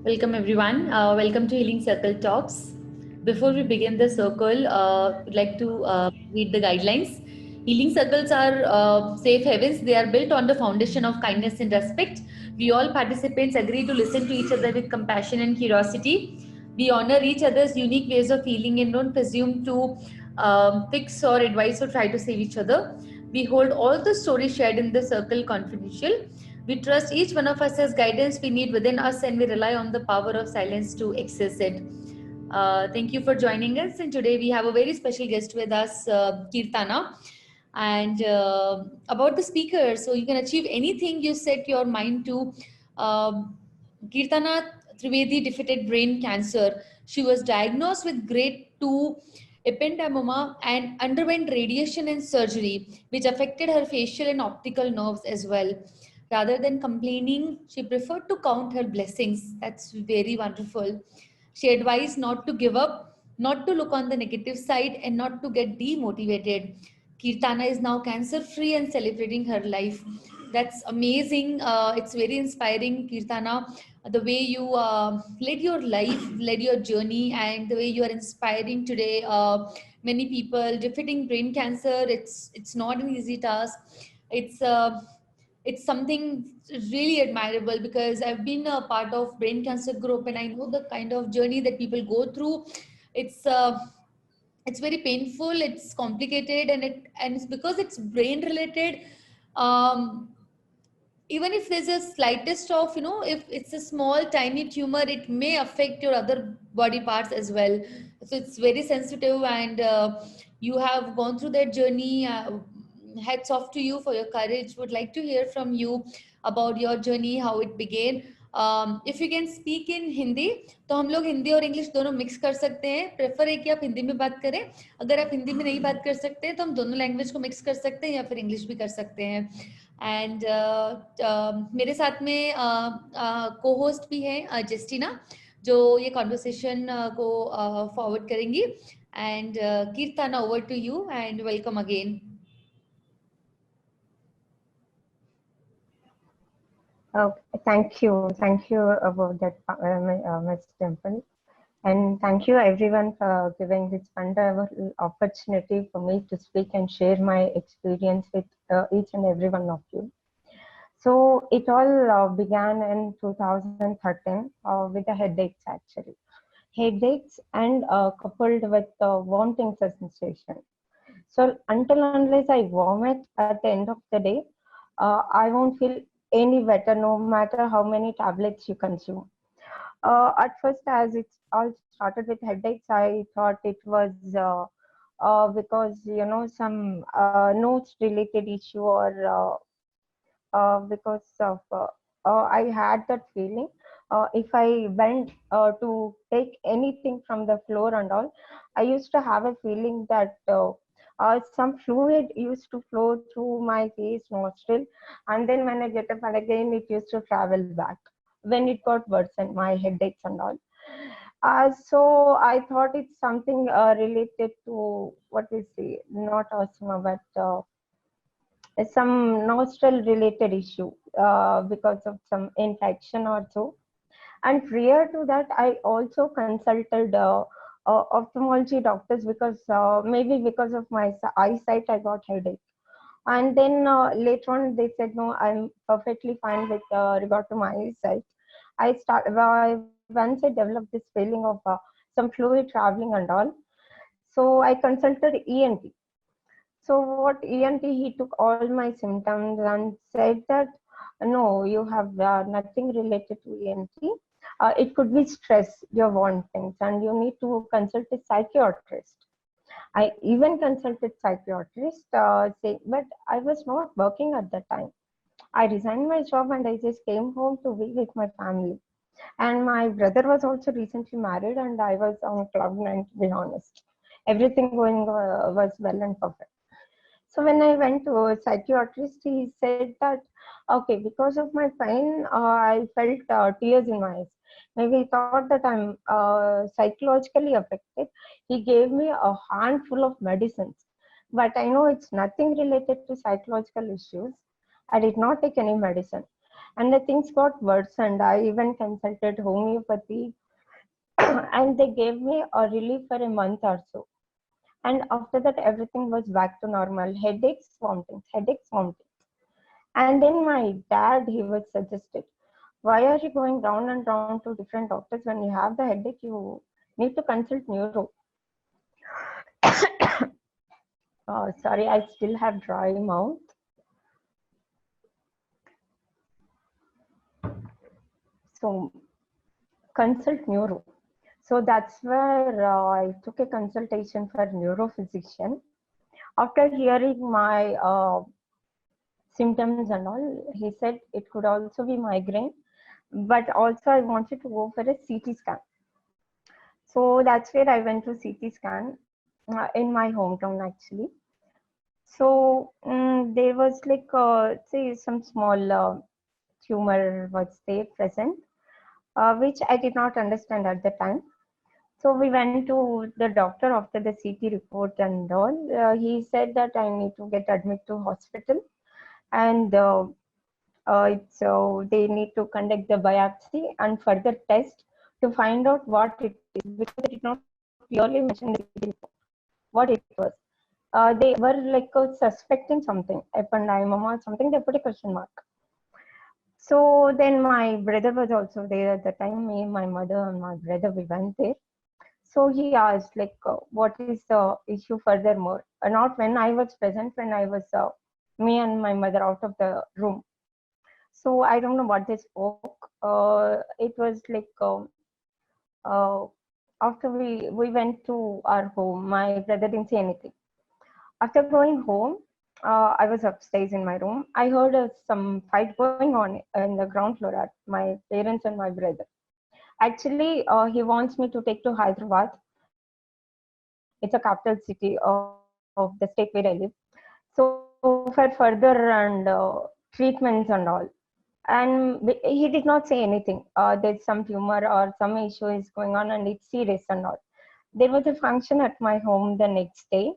Welcome everyone. Welcome to Healing Circle Talks. Before we begin the circle, I'd like to read the guidelines. Healing circles are safe havens. They are built on the foundation of kindness and respect. We all participants agree to listen to each other with compassion and curiosity. We honor each other's unique ways of healing and don't presume to fix or advise or try to save each other. We hold all the stories shared in the circle confidential. We trust each one of us has guidance we need within us and we rely on the power of silence to access it. Thank you for joining us. And today we have a very special guest with us, Keerthana. And about the speaker, so you can achieve anything you set your mind to. Keerthana Thiriveedhi defeated brain cancer. She was diagnosed with grade 2 ependymoma and underwent radiation and surgery, which affected her facial and optical nerves as well. Rather than complaining, she preferred to count her blessings. That's very wonderful. She advised not to give up, not to look on the negative side, and not to get demotivated. Keerthana is now cancer free and celebrating her life. That's amazing. It's very inspiring, Keerthana. The way you led your life, led your journey, and the way you are inspiring today many people defeating brain cancer. It's not an easy task. It's uh, it's something really admirable because I've been a part of brain cancer group and I know the kind of journey that people go through. It's uh, it's very painful, it's complicated, and it's because it's brain related. Um, Even if there's a slightest of, if it's a small tiny tumor, it may affect your other body parts as well. So it's very sensitive, and you have gone through that journey. Hats off to you for your courage. Would like to hear from you about your journey, how it began. If you can speak in Hindi तो हम लोग हिंदी और English दोनों mix कर सकते हैं. Prefer है कि आप हिंदी में बात करें. अगर आप हिंदी में नहीं बात कर सकते हैं तो हम दोनों लैंग्वेज को मिक्स कर सकते हैं या फिर इंग्लिश भी कर सकते हैं. एंड मेरे साथ में को होस्ट भी हैं जेस्टिना, जो ये कॉन्वर्सेशन को फॉरवर्ड करेंगी. And Keerthana, over to you and welcome again. Thank you about that, Ms. Temple, and thank you everyone for giving this wonderful opportunity for me to speak and share my experience with each and every one of you. So it all began in 2013 with the headaches actually. Headaches and coupled with vomiting sensation. So until unless I vomit at the end of the day, I won't feel any better no matter how many tablets you consume. At first, as it all started with headaches, I thought it was because some notes related issue or because of I had that feeling. If I went to take anything from the floor and all, I used to have a feeling that some fluid used to flow through my face, nostril, and then when I get up and again it used to travel back. When it got worse and my headaches and all. So I thought it's something related to what we say, not asthma, but some nostril related issue because of some infection or so. And prior to that, I also consulted ophthalmology doctors because maybe because of my eyesight, I got headache. And then later on, they said, no, I'm perfectly fine with regard to my eyesight. Once I developed this feeling of some fluid traveling and all. So I consulted ENT. So what ENT, he took all my symptoms and said that, no, you have nothing related to ENT. It could be stress, your wantings, and you need to consult a psychiatrist. I even consulted psychiatrist, but I was not working at that time. I resigned my job and I just came home to be with my family. And my brother was also recently married and I was on cloud nine, to be honest. Everything going was well and perfect. So when I went to a psychiatrist, he said that, okay, because of my pain, I felt tears in my eyes. Maybe he thought that I'm psychologically affected. He gave me a handful of medicines, but I know it's nothing related to psychological issues. I did not take any medicine. And the things got worse, and I even consulted homeopathy, and they gave me a relief for a month or so. And after that, everything was back to normal. Headaches, vomitings. And then my dad, he was suggested, why are you going round and round to different doctors? When you have the headache, you need to consult neuro. Sorry, I still have dry mouth. So consult neuro. So that's where I took a consultation for neurophysician. After hearing my symptoms and all, he said it could also be migraine, but also I wanted to go for a CT scan. So that's where I went to CT scan in my hometown actually. So there was like say some small tumor was there present, which I did not understand at the time. So we went to the doctor after the CT report and all. He said that I need to get admitted to hospital, and they need to conduct the biopsy and further test to find out what it is, because they did not clearly mention the CT report what it was. They were like suspecting something, ependymoma, something. They put a question mark. So then my brother was also there at the time. Me, my mother, and my brother, we went there. So he asked, like, what is the issue furthermore? Not when I was present, when I was me and my mother out of the room. So I don't know what they spoke. It was like uh, after we went to our home, my brother didn't say anything. After going home, I was upstairs in my room. I heard some fight going on in the ground floor at my parents and my brother. Actually, he wants me to take to Hyderabad. It's a capital city of the state where I live. So for further and treatments and all. And he did not say anything. There's some tumor or some issue is going on and it's serious and all. There was a function at my home the next day,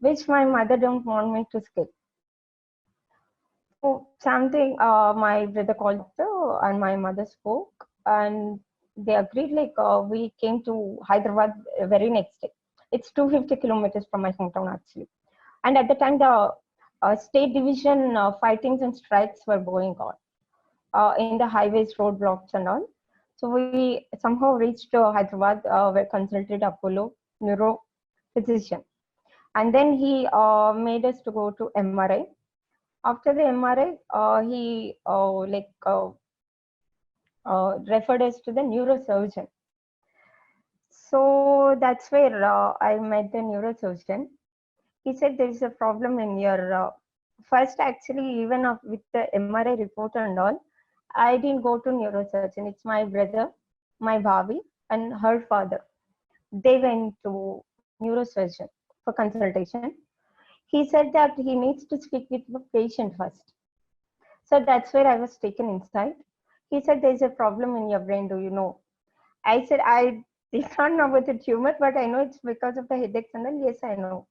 which my mother don't want me to skip. So something, my brother called the doctor and my mother spoke, and they agreed. Like we came to Hyderabad very next day. It's 250 kilometers from my hometown actually. And at the time, the state division fightings and strikes were going on in the highways, roadblocks, and all. So we somehow reached Hyderabad, we consulted Apollo neuro physician, and then he made us to go to MRI. After the MRI, he referred us to the neurosurgeon. So that's where I met the neurosurgeon. He said there is a problem in your first. Actually, even with the MRI report and all, I didn't go to neurosurgeon. It's my brother, my bhabi, and her father. They went to neurosurgeon for consultation. He said that he needs to speak with the patient first. So that's where I was taken inside. He said, there's a problem in your brain, do you know? I said, I did not know about the tumor, but I know it's because of the headaches and then, yes, I know.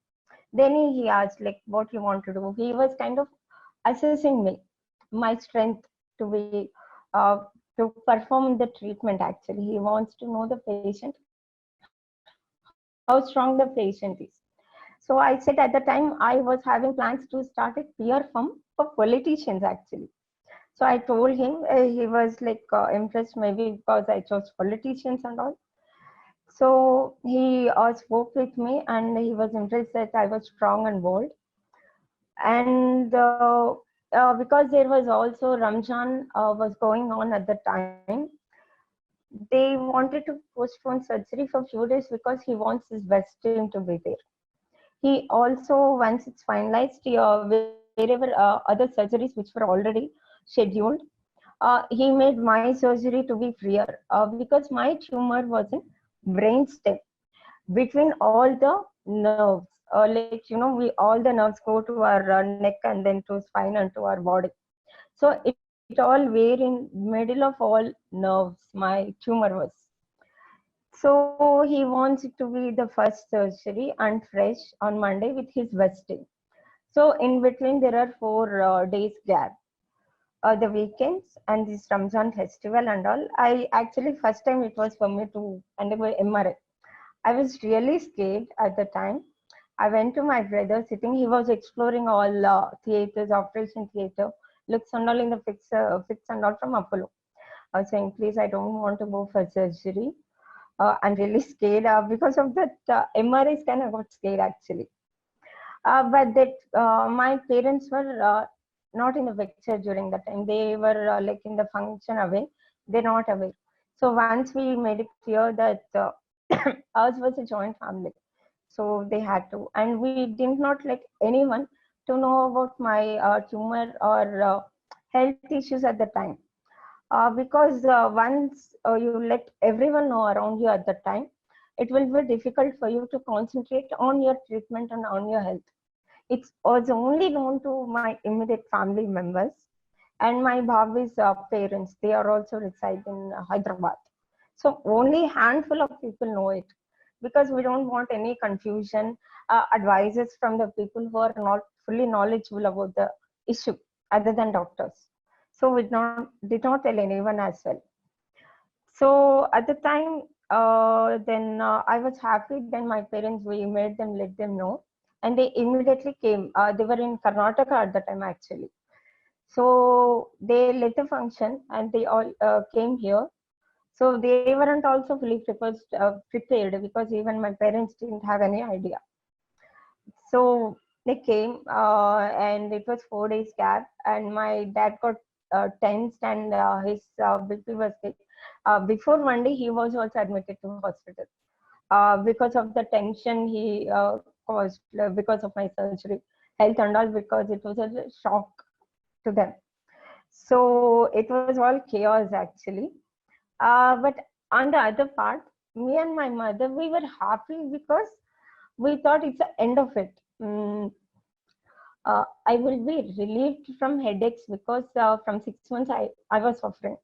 Then he asked, like, what you want to do. He was kind of assessing me, my strength to be, to perform the treatment actually. He wants to know the patient, how strong the patient is. So I said at the time, I was having plans to start a PR firm for politicians actually. So I told him, he was like impressed maybe because I chose politicians and all. So he spoke with me and he was impressed that I was strong and bold. And because there was also Ramzan was going on at the time, they wanted to postpone surgery for a few days because he wants his best team to be there. He also, once it's finalized, wherever other surgeries which were already scheduled, he made my surgery to be freer because my tumor was in brainstem between all the nerves. Like we all the nerves go to our neck and then to spine and to our body. So it all were in middle of all nerves. My tumor was. So he wants it to be the first surgery and fresh on Monday with his vesting. So in between there are 4 days gap. the weekends and this Ramzan festival and all, I actually first time it was for me to undergo MRI. I was really scared at the time. I went to my brother sitting. He was exploring all theaters, operation theater, looks and all in the fix and all from Apollo. I was saying, please, I don't want to go for surgery. I'm really scared because of that. MRI scan, I got scared actually. But that my parents were not in the picture during that time. They were like in the function away. They're not aware. So once we made it clear that ours was a joint family, so they had to, and we did not like anyone to know about my tumor or health issues at the time. Because once you let everyone know around you at the time, it will be difficult for you to concentrate on your treatment and on your health. It was only known to my immediate family members and my Bhavi's parents. They are also reside in Hyderabad. So only handful of people know it, because we don't want any confusion, advices from the people who are not fully knowledgeable about the issue other than doctors. So we did not tell anyone as well. So at the time, then I was happy. Then my parents, we made them let them know, and they immediately came. They were in Karnataka at the time actually. So they let the function, and they all came here. So they weren't also fully prepared, because even my parents didn't have any idea. So they came, and it was 4 days gap, and my dad got tensed, and his BP was hit. Before one day, he was also admitted to hospital because of the tension he caused because of my surgery, health and all, because it was a shock to them. So it was all chaos actually. But on the other part, me and my mother, we were happy because we thought it's the end of it. I will be relieved from headaches, because from 6 months I was suffering.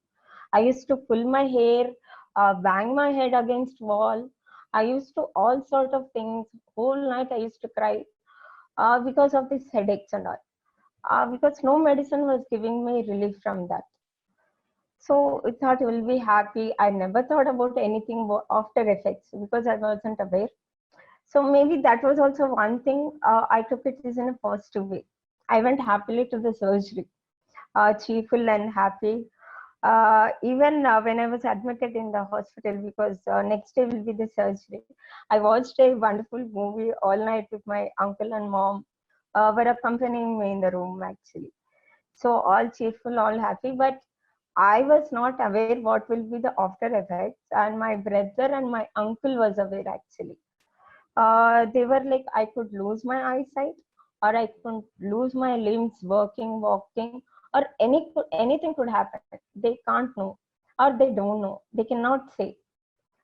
I used to pull my hair, bang my head against wall. I used to all sort of things. Whole night I used to cry because of these headaches and all. Because no medicine was giving me relief from that. So I thought I will be happy. I never thought about anything after effects because I wasn't aware. So maybe that was also one thing. I took it as in a positive way. I went happily to the surgery, cheerful and happy. Even when I was admitted in the hospital, because next day will be the surgery, I watched a wonderful movie all night with my uncle and mom, were accompanying me in the room actually. So all cheerful, all happy, but I was not aware what will be the after effects, and my brother and my uncle was aware actually. They were like, I could lose my eyesight, or I could lose my limbs working, walking, or anything could happen. They can't know, or they don't know. They cannot say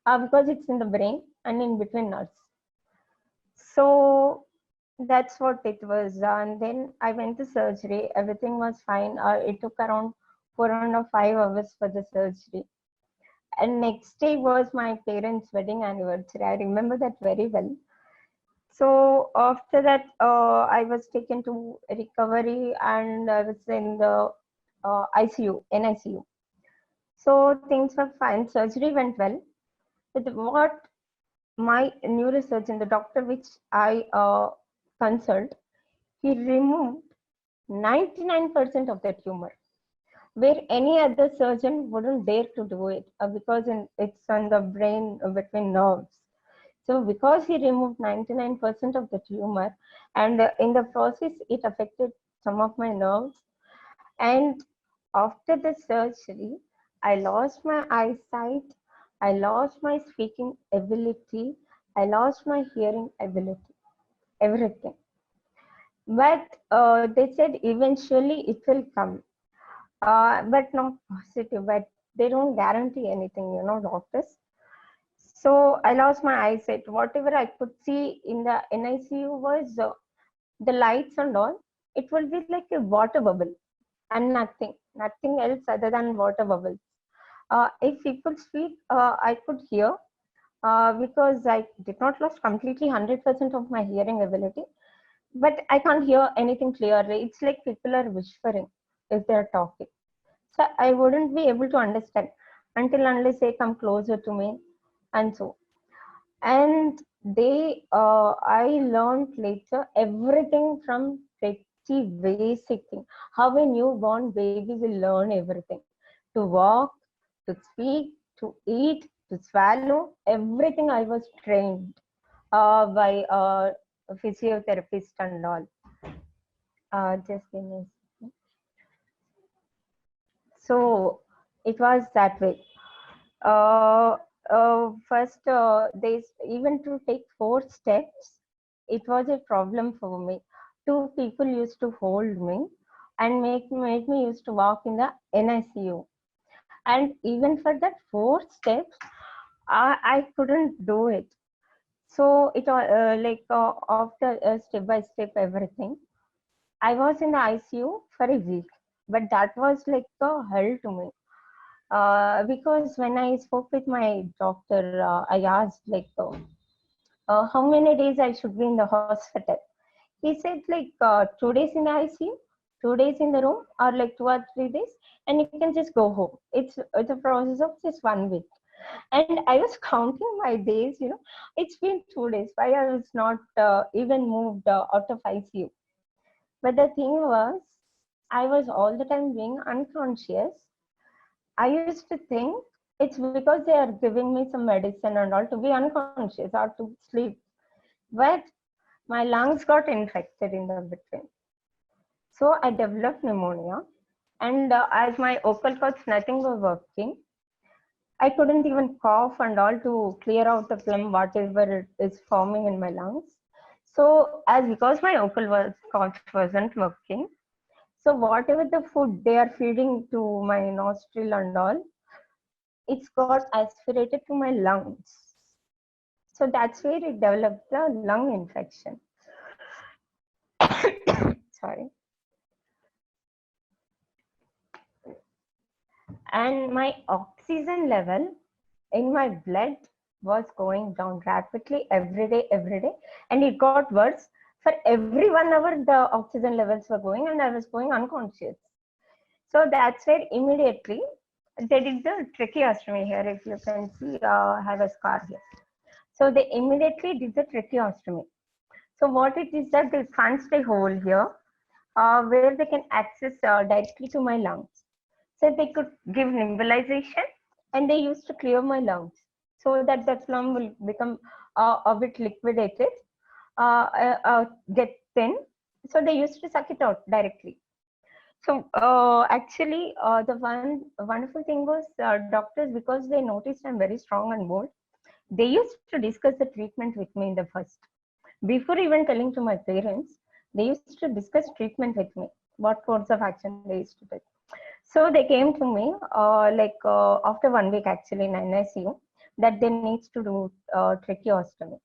because it's in the brain and in between nerves. So that's what it was. And then I went to surgery. Everything was fine. It took around 4.5 hours for the surgery. And next day was my parents' wedding anniversary. I remember that very well. So after that, I was taken to recovery, and I was in the ICU, NICU. So things were fine. Surgery went well. But what my neurosurgeon, the doctor which I consult, he removed 99% of the tumor, where any other surgeon wouldn't dare to do it because it's on the brain between nerves. So because he removed 99% of the tumor, and in the process, it affected some of my nerves. And after the surgery, I lost my eyesight, I lost my speaking ability, I lost my hearing ability, everything. But they said eventually it will come, but not positive. But they don't guarantee anything, doctors. So I lost my eyesight. Whatever I could see in the NICU was the lights and all. It will be like a water bubble and nothing else other than water bubbles. If people speak, I could hear because I did not lose completely 100% of my hearing ability, but I can't hear anything clearly. It's like people are whispering if they're talking. So I wouldn't be able to understand until unless they come closer to me, and so. And I learned later everything from pretty basic thing. How a newborn baby will learn everything: to walk, to speak, to eat, to swallow. Everything I was trained by a physiotherapist and all. Just give me. So it was that way. Uh, First, even to take 4 steps, it was a problem for me. Two people used to hold me and made me used to walk in the NICU. And even for that 4 steps, I couldn't do it. So it after step by step everything, I was in the ICU for a week, but that was like a hell to me. Because when I spoke with my doctor, I asked how many days I should be in the hospital. He said 2 days in the ICU, 2 days in the room, or like 2 or 3 days, and you can just go home. It's a process of just 1 week. And I was counting my days. It's been 2 days. Why I was not even moved out of ICU? But the thing was, I was all the time being unconscious. I used to think it's because they are giving me some medicine and all to be unconscious or to sleep. But my lungs got infected in the between. So I developed pneumonia. And as my vocal cords, nothing were working. I couldn't even cough and all to clear out the phlegm, whatever it is forming in my lungs. So as because my cords wasn't working, so whatever the food they are feeding to my nostril and all, it's got aspirated to my lungs. So that's where it developed the lung infection. Sorry. And my oxygen level in my blood was going down rapidly every day. And it got worse. For every 1 hour, the oxygen levels were going, and I was going unconscious. So that's where immediately they did the tracheostomy here. If you can see, I have a scar here. So they immediately did the tracheostomy. So what it is that they punched a hole here where they can access directly to my lungs. So they could give nebulization, and they used to clear my lungs so that the phlegm will become a bit liquidated, get thin. So they used to suck it out directly. So actually, the one wonderful thing was doctors, because they noticed I'm very strong and bold, they used to discuss the treatment with me in the first. Before even telling to my parents, they used to discuss treatment with me, what course of action they used to take. So they came to me after 1 week actually in NICU that they needs to do tracheostomy.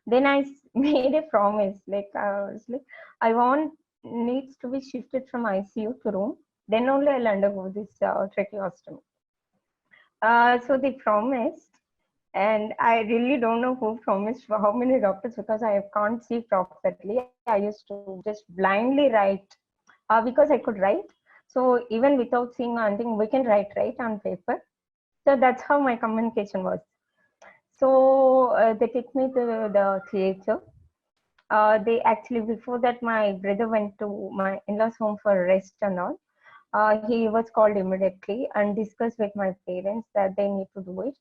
Then I made a promise, like I was like, I want needs to be shifted from ICU to room. Then only I'll undergo this tracheostomy. So they promised, and I really don't know who promised for how many doctors, because I can't see properly. I used to just blindly write because I could write. So even without seeing anything, we can write on paper. So that's how my communication was. So they took me to the theater. They actually, before that, my brother went to my in-laws home for rest and all. He was called immediately and discussed with my parents that they need to do it.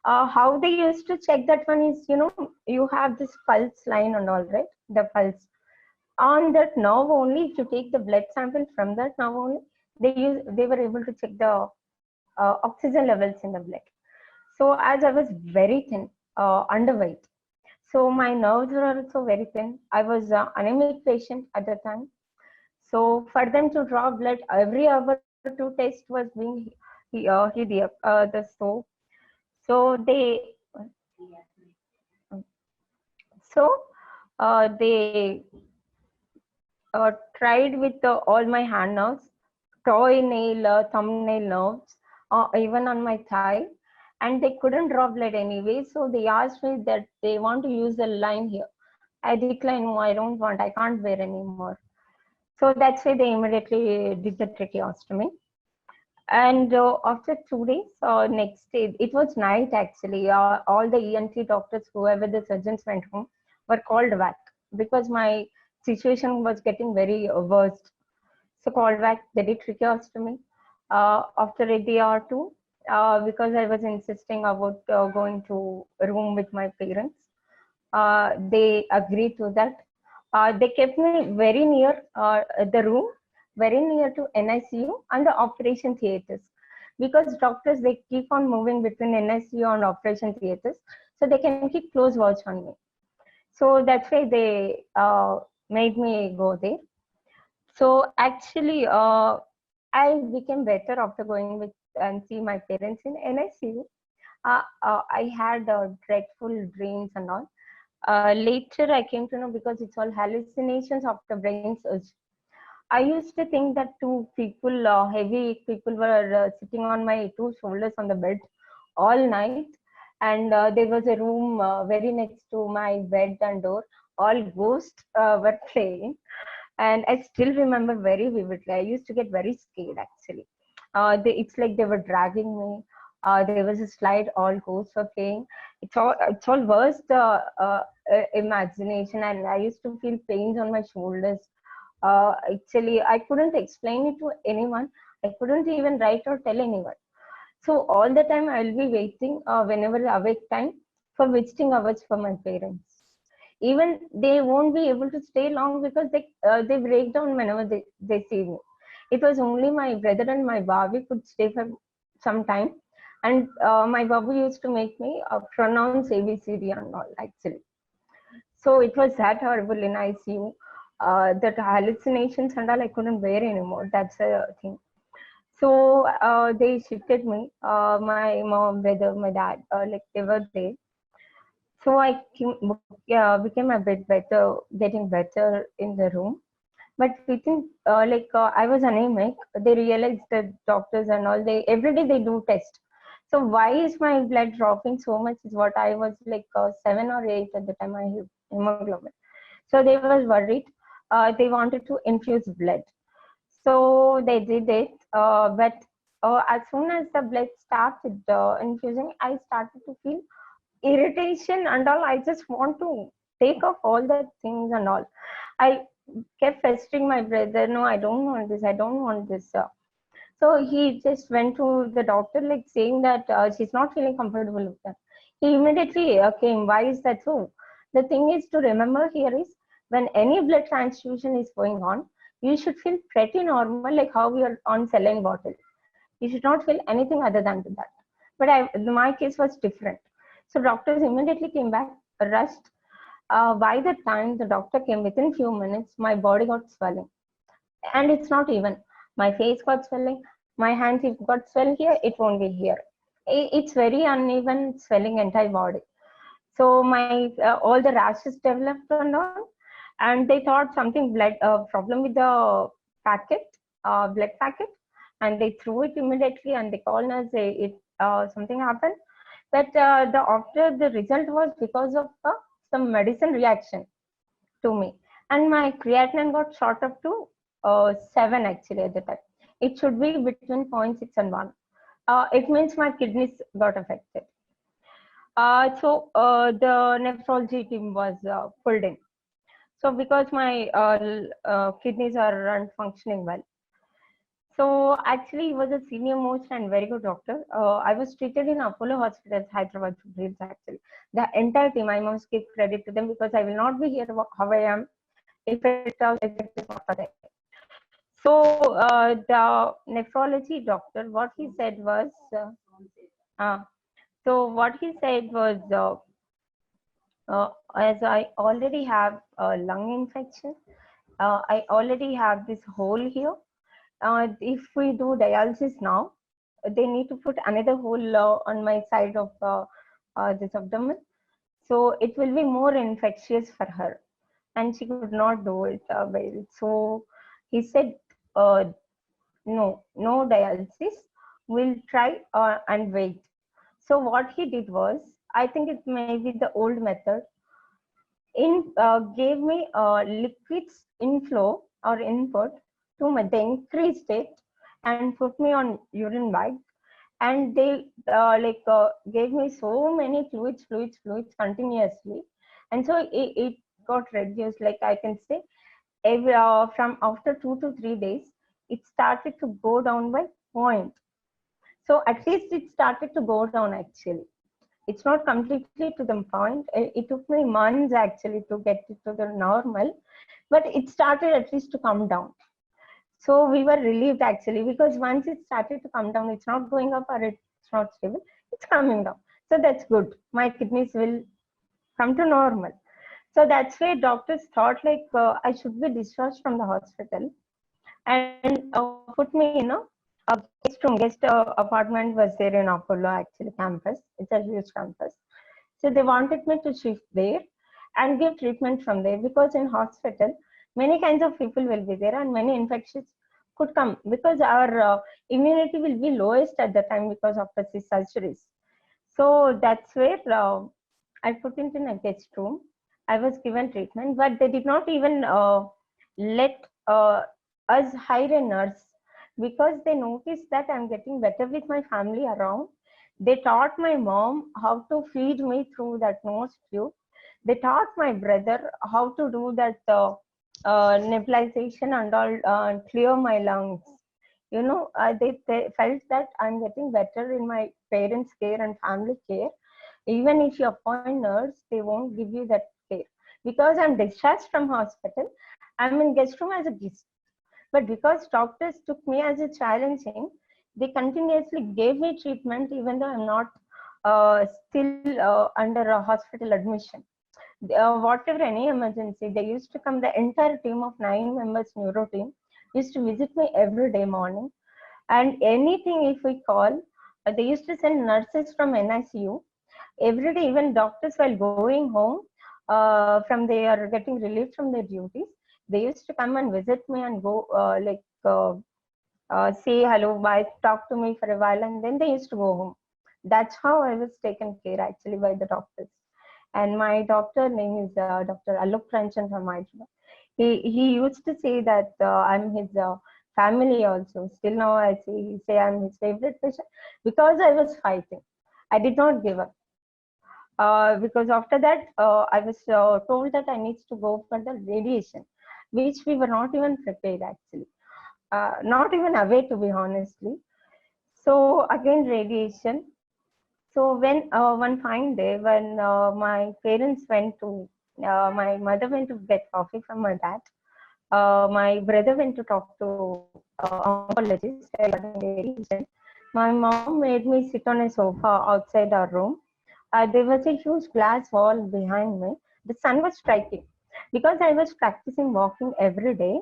How they used to check that one is, you have this pulse line and all, right? The pulse. On that nerve only, if you take the blood sample from that nerve only, they were able to check the oxygen levels in the blood. So as I was very thin, underweight, so my nerves were also very thin. I was an anemic patient at the time. So for them to draw blood every hour to test was being hideous. So they so they tried with all my hand nerves, toe nail, thumbnail nerves, even on my thigh, and they couldn't draw blood anyway. So they asked me that they want to use a line here. I declined. No, I don't want. I can't bear anymore. So that's why they immediately did the tracheostomy. And after 2 days, next day, it was night actually. All the ENT doctors, whoever the surgeons went home, were called back because my situation was getting very worse. So called back, they did triage to me. After a day or two, because I was insisting about going to a room with my parents, they agreed to that. They kept me very near the room, very near to NICU and the operation theaters, because doctors they keep on moving between NICU and operation theaters, so they can keep close watch on me. So that's why they made me go there. So actually, I became better after going with and see my parents in NICU. I had dreadful dreams and all. Later, I came to know because it's all hallucinations after brain surgery. I used to think that two people, heavy people, were sitting on my two shoulders on the bed all night, and there was a room very next to my bed and door. All ghosts were playing, and I still remember very vividly. I used to get very scared actually. It's like they were dragging me. There was a slide, all ghosts were playing. It's all worst imagination, and I used to feel pains on my shoulders. Actually, I couldn't explain it to anyone. I couldn't even write or tell anyone. So all the time I'll be waiting whenever awake time for visiting hours for my parents. Even they won't be able to stay long because they break down whenever they see me. It was only my brother and my baby could stay for some time, and my babu used to make me pronounce ABCD and all actually. So it was that horrible in ICU. That hallucinations and all I couldn't bear anymore. That's a thing. So they shifted me. My mom, brother, my dad, like they were there. So I became a bit better, getting better in the room. But within, I was anemic. They realized the doctors and all. They every day they do test. So why is my blood dropping so much? Is what I was like 7 or 8 at the time. I had hemoglobin. So they was worried. They wanted to infuse blood. So they did it, but as soon as the blood started infusing, I started to feel irritation and all. I just want to take off all the things and all. I kept pestering my brother. No, I don't want this. I don't want this. So he just went to the doctor, like saying that she's not feeling comfortable with that. He immediately came. Why is that so? The thing is to remember here is when any blood transfusion is going on, you should feel pretty normal, like how you're on saline bottle. You should not feel anything other than that. But my case was different. So doctors immediately came back, rushed. By the time the doctor came, within few minutes, my body got swelling, and it's not even. My face got swelling. My hands, if got swell here, it won't be here. It's very uneven swelling entire body. So my all the rashes developed and all, and they thought something blood problem with the packet, blood packet, and they threw it immediately and they called us. It something happened, but the after the result was because of some medicine reaction to me, and my creatinine got shot up to 7 actually at the time. It should be between zero point 0.6 and 1. It means my kidneys got affected. The nephrology team was pulled in. So because my kidneys are functioning well. So actually, he was a senior most and very good doctor. I was treated in Apollo Hospitals, Hyderabad, Jubilees, actually. The entire team, I must give credit to them because I will not be here how I am if it is not for them. So the nephrology doctor, what he said was, uh, what he said was, as I already have a lung infection, I already have this hole here. If we do dialysis now, they need to put another hole on my side of this abdomen. So it will be more infectious for her, and she could not do it well. So he said, no dialysis. We'll try and wait. So what he did was, I think it may be the old method, gave me liquids inflow or input too much. They increased it, and put me on urine bag. And they gave me so many fluids continuously. And so it got reduced, like I can say, from after 2 to 3 days, it started to go down by point. So at least it started to go down actually. It's not completely to the point. It took me months actually to get it to the normal, but it started at least to come down. So we were relieved actually, because once it started to come down, it's not going up or it's not stable, it's coming down. So that's good. My kidneys will come to normal. So that's why doctors thought like I should be discharged from the hospital and put me in a guest room. Guest apartment was there in Apollo actually campus. It's a huge campus. So they wanted me to shift there and give treatment from there, because in hospital many kinds of people will be there and many infections could come, because our immunity will be lowest at the time because of the surgeries. So that's where I put it in a guest room. I was given treatment, but they did not even let us hire a nurse, because they noticed that I'm getting better with my family around. They taught my mom how to feed me through that nose tube. They taught my brother how to do that nebulization and all, clear my lungs. They felt that I'm getting better in my parents' care and family care. Even if you appoint nurse, they won't give you that care, because I'm discharged from hospital. I'm in guest room as a guest, but because doctors took me as a challenging, they continuously gave me treatment even though I'm not still under a hospital admission. Whatever any emergency, they used to come. The entire team of 9 members, neuro team, used to visit me every day morning. And anything if we call, they used to send nurses from NICU every day. Even doctors, while going home from they are getting relief from their duties, they used to come and visit me and go say hello, bye, talk to me for a while, and then they used to go home. That's how I was taken care actually by the doctors. And my doctor name is Dr. Alok Ranchan from Hyderabad. He used to say that I'm his family also. Still now say I'm his favorite patient, because I was fighting. I did not give up. Because after that, I was told that I need to go for the radiation, which we were not even prepared actually, not even aware to be honestly. So again, radiation. So when one fine day, when my parents went to, my mother went to get coffee from my dad. My brother went to talk to oncologist regarding radiation. My mom made me sit on a sofa outside our room. There was a huge glass wall behind me. The sun was striking. Because I was practicing walking every day,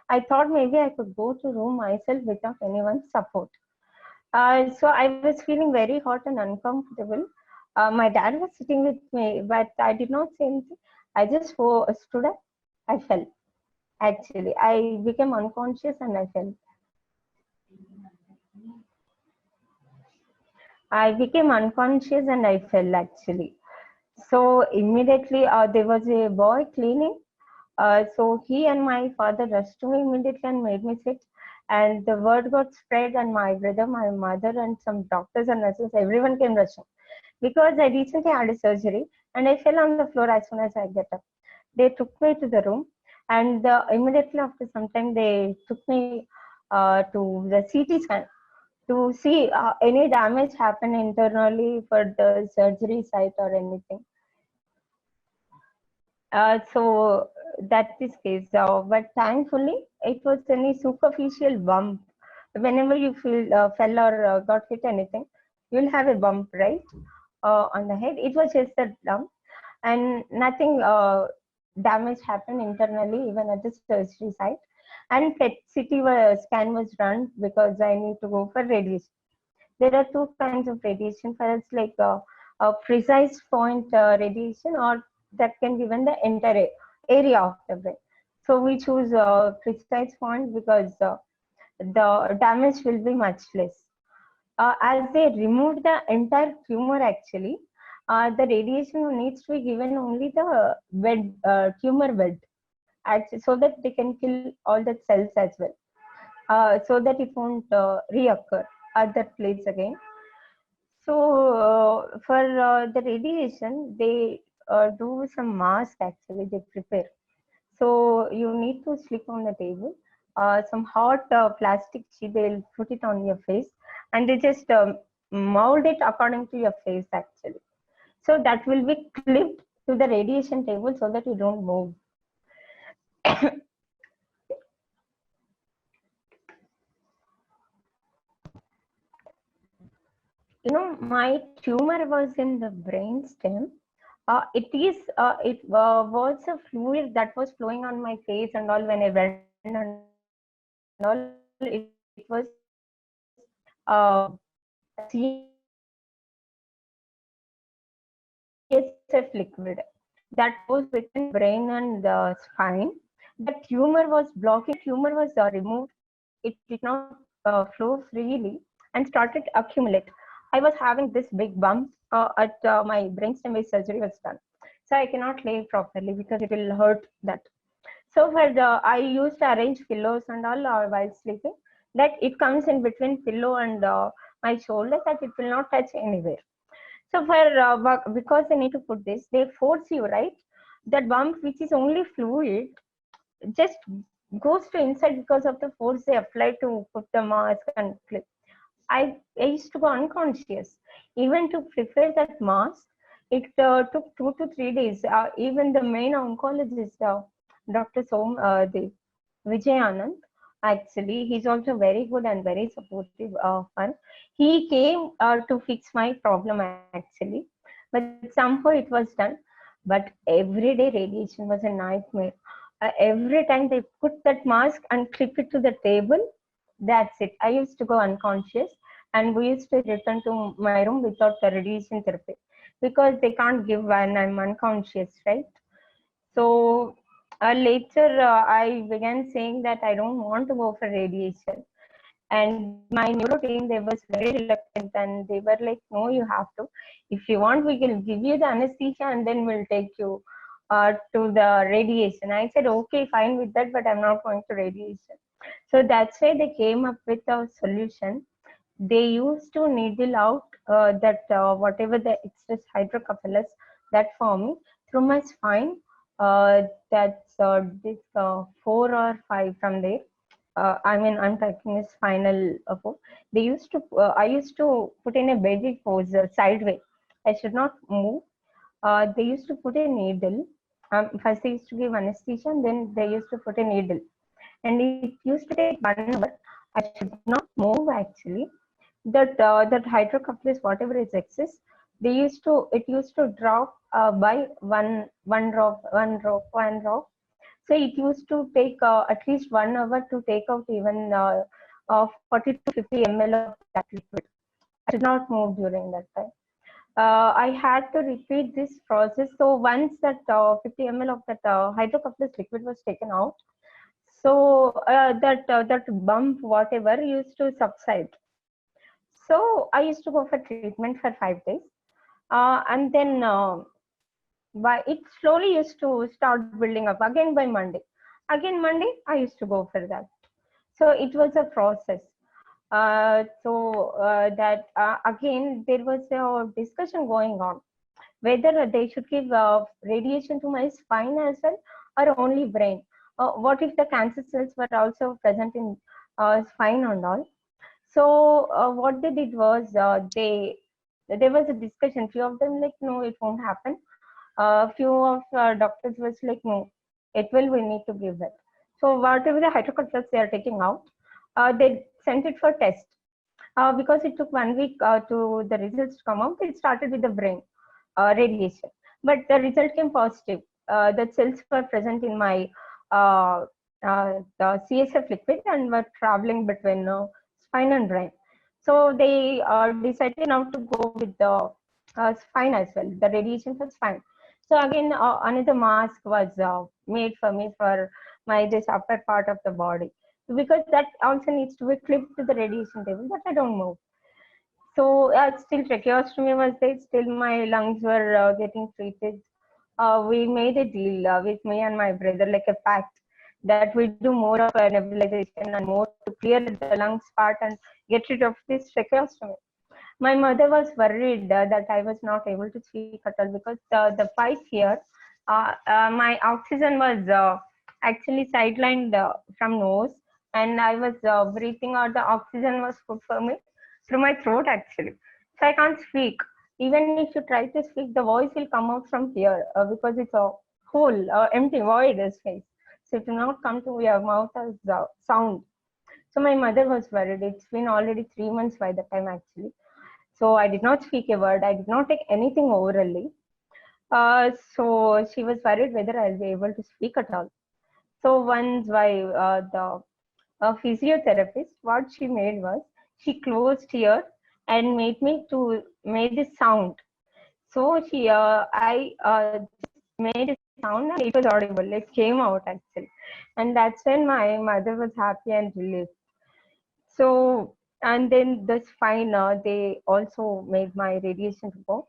I thought maybe I could go to room myself without anyone's support. So I was feeling very hot and uncomfortable. My dad was sitting with me, but I did not say anything. I just stood up. I fell. Actually, I became unconscious and I fell. I became unconscious and I fell actually. So immediately there was a boy cleaning. So he and my father rushed to me immediately and made me sit. And the word got spread, and my brother, my mother, and some doctors and nurses, everyone came rushing, because I recently had a surgery and I fell on the floor as soon as I get up. They took me to the room, and immediately after some time they took me to the CT scan to see any damage happen internally for the surgery site or anything. So that is case. But thankfully, it was any superficial bump. Whenever you fell or got hit anything, you'll have a bump, right, on the head. It was just a bump, and nothing damage happened internally, even at the surgery site. And PET-CT scan was run because I need to go for radiation. There are two kinds of radiation for us, like a precise point radiation, or that can given the entire area of the brain. So we choose precise point because the damage will be much less. As they removed the entire tumor actually, the radiation needs to be given only the tumor bed, actually, so that they can kill all the cells as well. so that it won't reoccur at that place again. So for the radiation, they do some mask actually they prepare. So you need to sleep on the table. Some hot plastic sheet they'll put it on your face, and they just mold it according to your face actually. So that will be clipped to the radiation table so that you don't move. My tumor was in the brain stem. It was a fluid that was flowing on my face and all when I went and all. It was a CSF liquid that goes between brain and the spine. The tumor was blocking. Tumor was removed. It did not flow freely and started accumulate. I was having this big bump at my brainstem where surgery was done. So I cannot lay properly because it will hurt that. So for the, I used to arrange pillows and all while sleeping. That it comes in between pillow and my shoulder that it will not touch anywhere. So for because they need to put this, they force you, right? That bump, which is only fluid, just goes to inside because of the force they apply to put the mask and clip. I used to go unconscious. Even to prepare that mask, it took 2 to 3 days. Even the main oncologist, Dr. The Vijay Anand, actually, he's also very good and very supportive one. He came to fix my problem actually, but somehow it was done. But everyday radiation was a nightmare. Every time they put that mask and clip it to the table, that's it. I used to go unconscious and we used to return to my room without the radiation therapy because they can't give when I'm unconscious, right? So later I began saying that I don't want to go for radiation. And my neuro team, they was very reluctant and they were like, no, you have to. If you want, we can give you the anesthesia and then we'll take you to the radiation. I said, okay, fine with that, but I'm not going to radiation. So that's why they came up with a solution. They used to needle out that whatever the excess hydrocephalus that forming through my spine. That's this 4 or 5 from there. I mean, I'm talking a spinal pose. They used to. I used to put in a basic pose sideways. I should not move. They used to put a needle. First, they used to give anesthesia, and then they used to put a needle. And it used to take 1 hour. I should not move actually. That hydrocephalus, whatever is excess, they used to. It used to drop by one drop, one drop, one drop. So it used to take at least 1 hour to take out even 40 to 50 ml of that liquid. I should not move during that time. I had to repeat this process. So once that 50 ml of that hydrocephalus liquid was taken out, so that bump whatever used to subside. So I used to go for treatment for 5 days, and then it slowly used to start building up again by Monday. Again Monday, I used to go for that. So it was a process. That again there was a discussion going on whether they should give radiation to my spine as well or only brain. What if the cancer cells were also present in spine and all? So what they did was they there was a discussion. Few of them like no, it won't happen. Few of doctors was like no, it will. We need to give it. So whatever the hydrocephalus they are taking out, they sent it for test. Because it took 1 week to the results to come out, it started with the brain radiation. But the result came positive. The cells were present in my the CSF liquid and were traveling between spine and brain. So they decided now to go with the spine as well, the radiation for spine. So again, another mask was made for me for my this upper part of the body because that also needs to be clipped to the radiation table, but I don't move. So still tracheostomy was there, still my lungs were getting treated. We made a deal with me and my brother, like a pact, that we do more of a nebulization and more to clear the lungs part and get rid of this tracheostomy. My mother was worried that I was not able to speak at all because the pipe here, my oxygen was actually sidelined from nose, and I was breathing out the oxygen was put for me through my throat actually. So I can't speak. Even if you try to speak, the voice will come out from here because it's a whole empty void space. So it will not come to your mouth as sound. So my mother was worried. It's been already 3 months by the time actually. So I did not speak a word. I did not take anything orally. So she was worried whether I'll be able to speak at all. So once by the physiotherapist, what she made was she closed here and made me to made this sound. So I made a sound and it was audible. It came out actually, and that's when my mother was happy and relieved. So and then this fine, they also made my radiation report,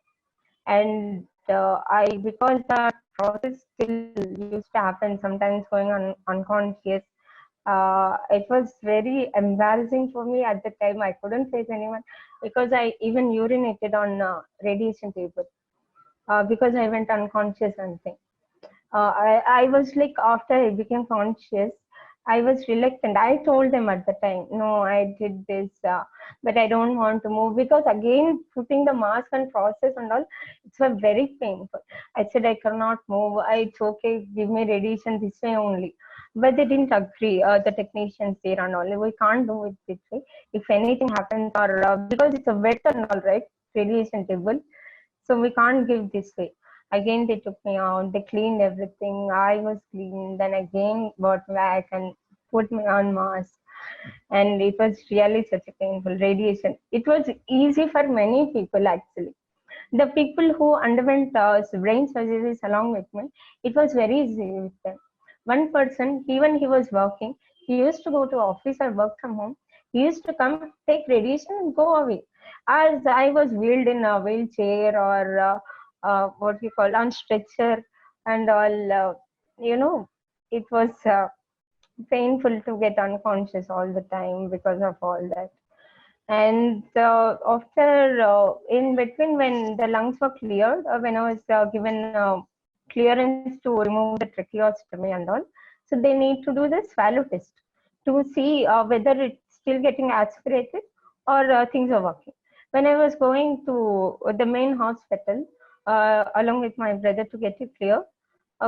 and I because that process still used to happen sometimes going on unconscious. It was very embarrassing for me at the time. I couldn't face anyone because I even urinated on radiation table because I went unconscious and thing. I was like, after I became conscious, I was reluctant. I told them at the time, no, I did this, but I don't want to move because again, putting the mask and process and all, it's very painful. I said, I cannot move. It's okay. Give me radiation this way only. But they didn't agree. The technicians there and all, we can't do it this way. If anything happens, or because it's a wet and all, right, radiation table, so we can't give this way. Again, they took me out, they cleaned everything. I was clean. Then again got back and put me on mask. And it was really such a painful radiation. It was easy for many people actually. The people who underwent brain surgeries along with me, it was very easy with them. One person, even he was working, he used to go to office or work from home. He used to come, take radiation and go away. As I was wheeled in a wheelchair or what you call on stretcher and all, it was painful to get unconscious all the time because of all that. And after, in between, when the lungs were cleared, when I was given clearance to remove the tracheostomy and all, so they need to do the swallow test to see whether it's still getting aspirated or things are working. When I was going to the main hospital along with my brother to get it clear,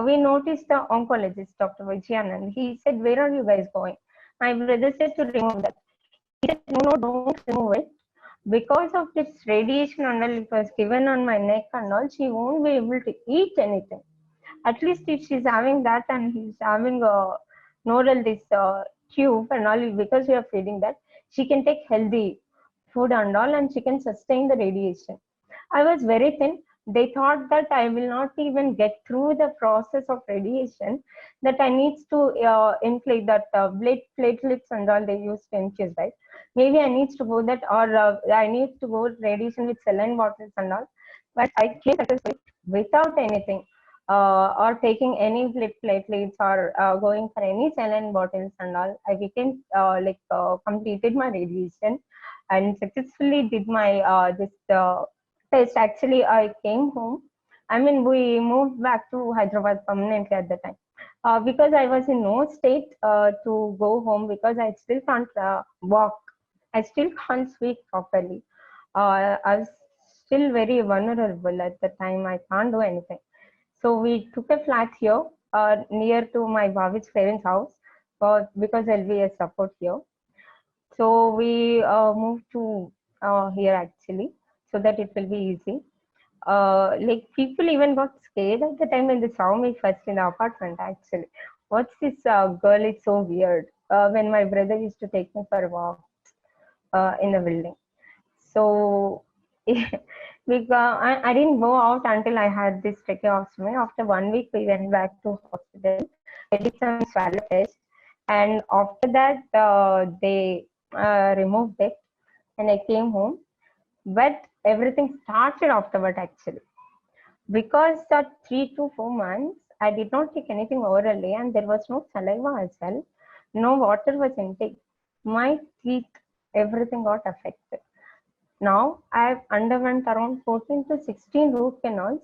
we noticed the oncologist, Dr. Vijayanand. He said, "Where are you guys going?" My brother said to remove that. He said, "No, no, don't remove it. Because of this radiation and all it was given on my neck and all, she won't be able to eat anything. At least if she's having that and he's having a nodal this tube and all, because we are feeding that, she can take healthy food and all, and she can sustain the radiation." I was very thin. They thought that I will not even get through the process of radiation, that I need to inflate that blood platelets and all they used to infuse, right? Maybe I need to go that, or I need to go radiation with saline bottles and all. But I came successfully without anything, or taking any blood platelets or going for any saline bottles and all. I became completed my radiation and successfully did my this test. Actually, I came home. I mean, we moved back to Hyderabad permanently at the time because I was in no state to go home because I still can't walk. I still can't speak properly. I was still very vulnerable at the time. I can't do anything. So we took a flat here near to my Bhavit's parents' house because there'll be a support here. So we moved to here actually so that it will be easy. Like people even got scared at the time when they saw me first in the apartment actually. What's this girl? It's so weird. When my brother used to take me for a walk in the building. So I didn't go out until I had this tracheostomy. After 1 week, we went back to hospital. I did some swallow test, and after that, they removed it, and I came home. But everything started afterward actually, because that 3 to 4 months, I did not take anything orally, and there was no saliva as well. No water was intake. My teeth, everything got affected. Now I've underwent around 14 to 16 root canals,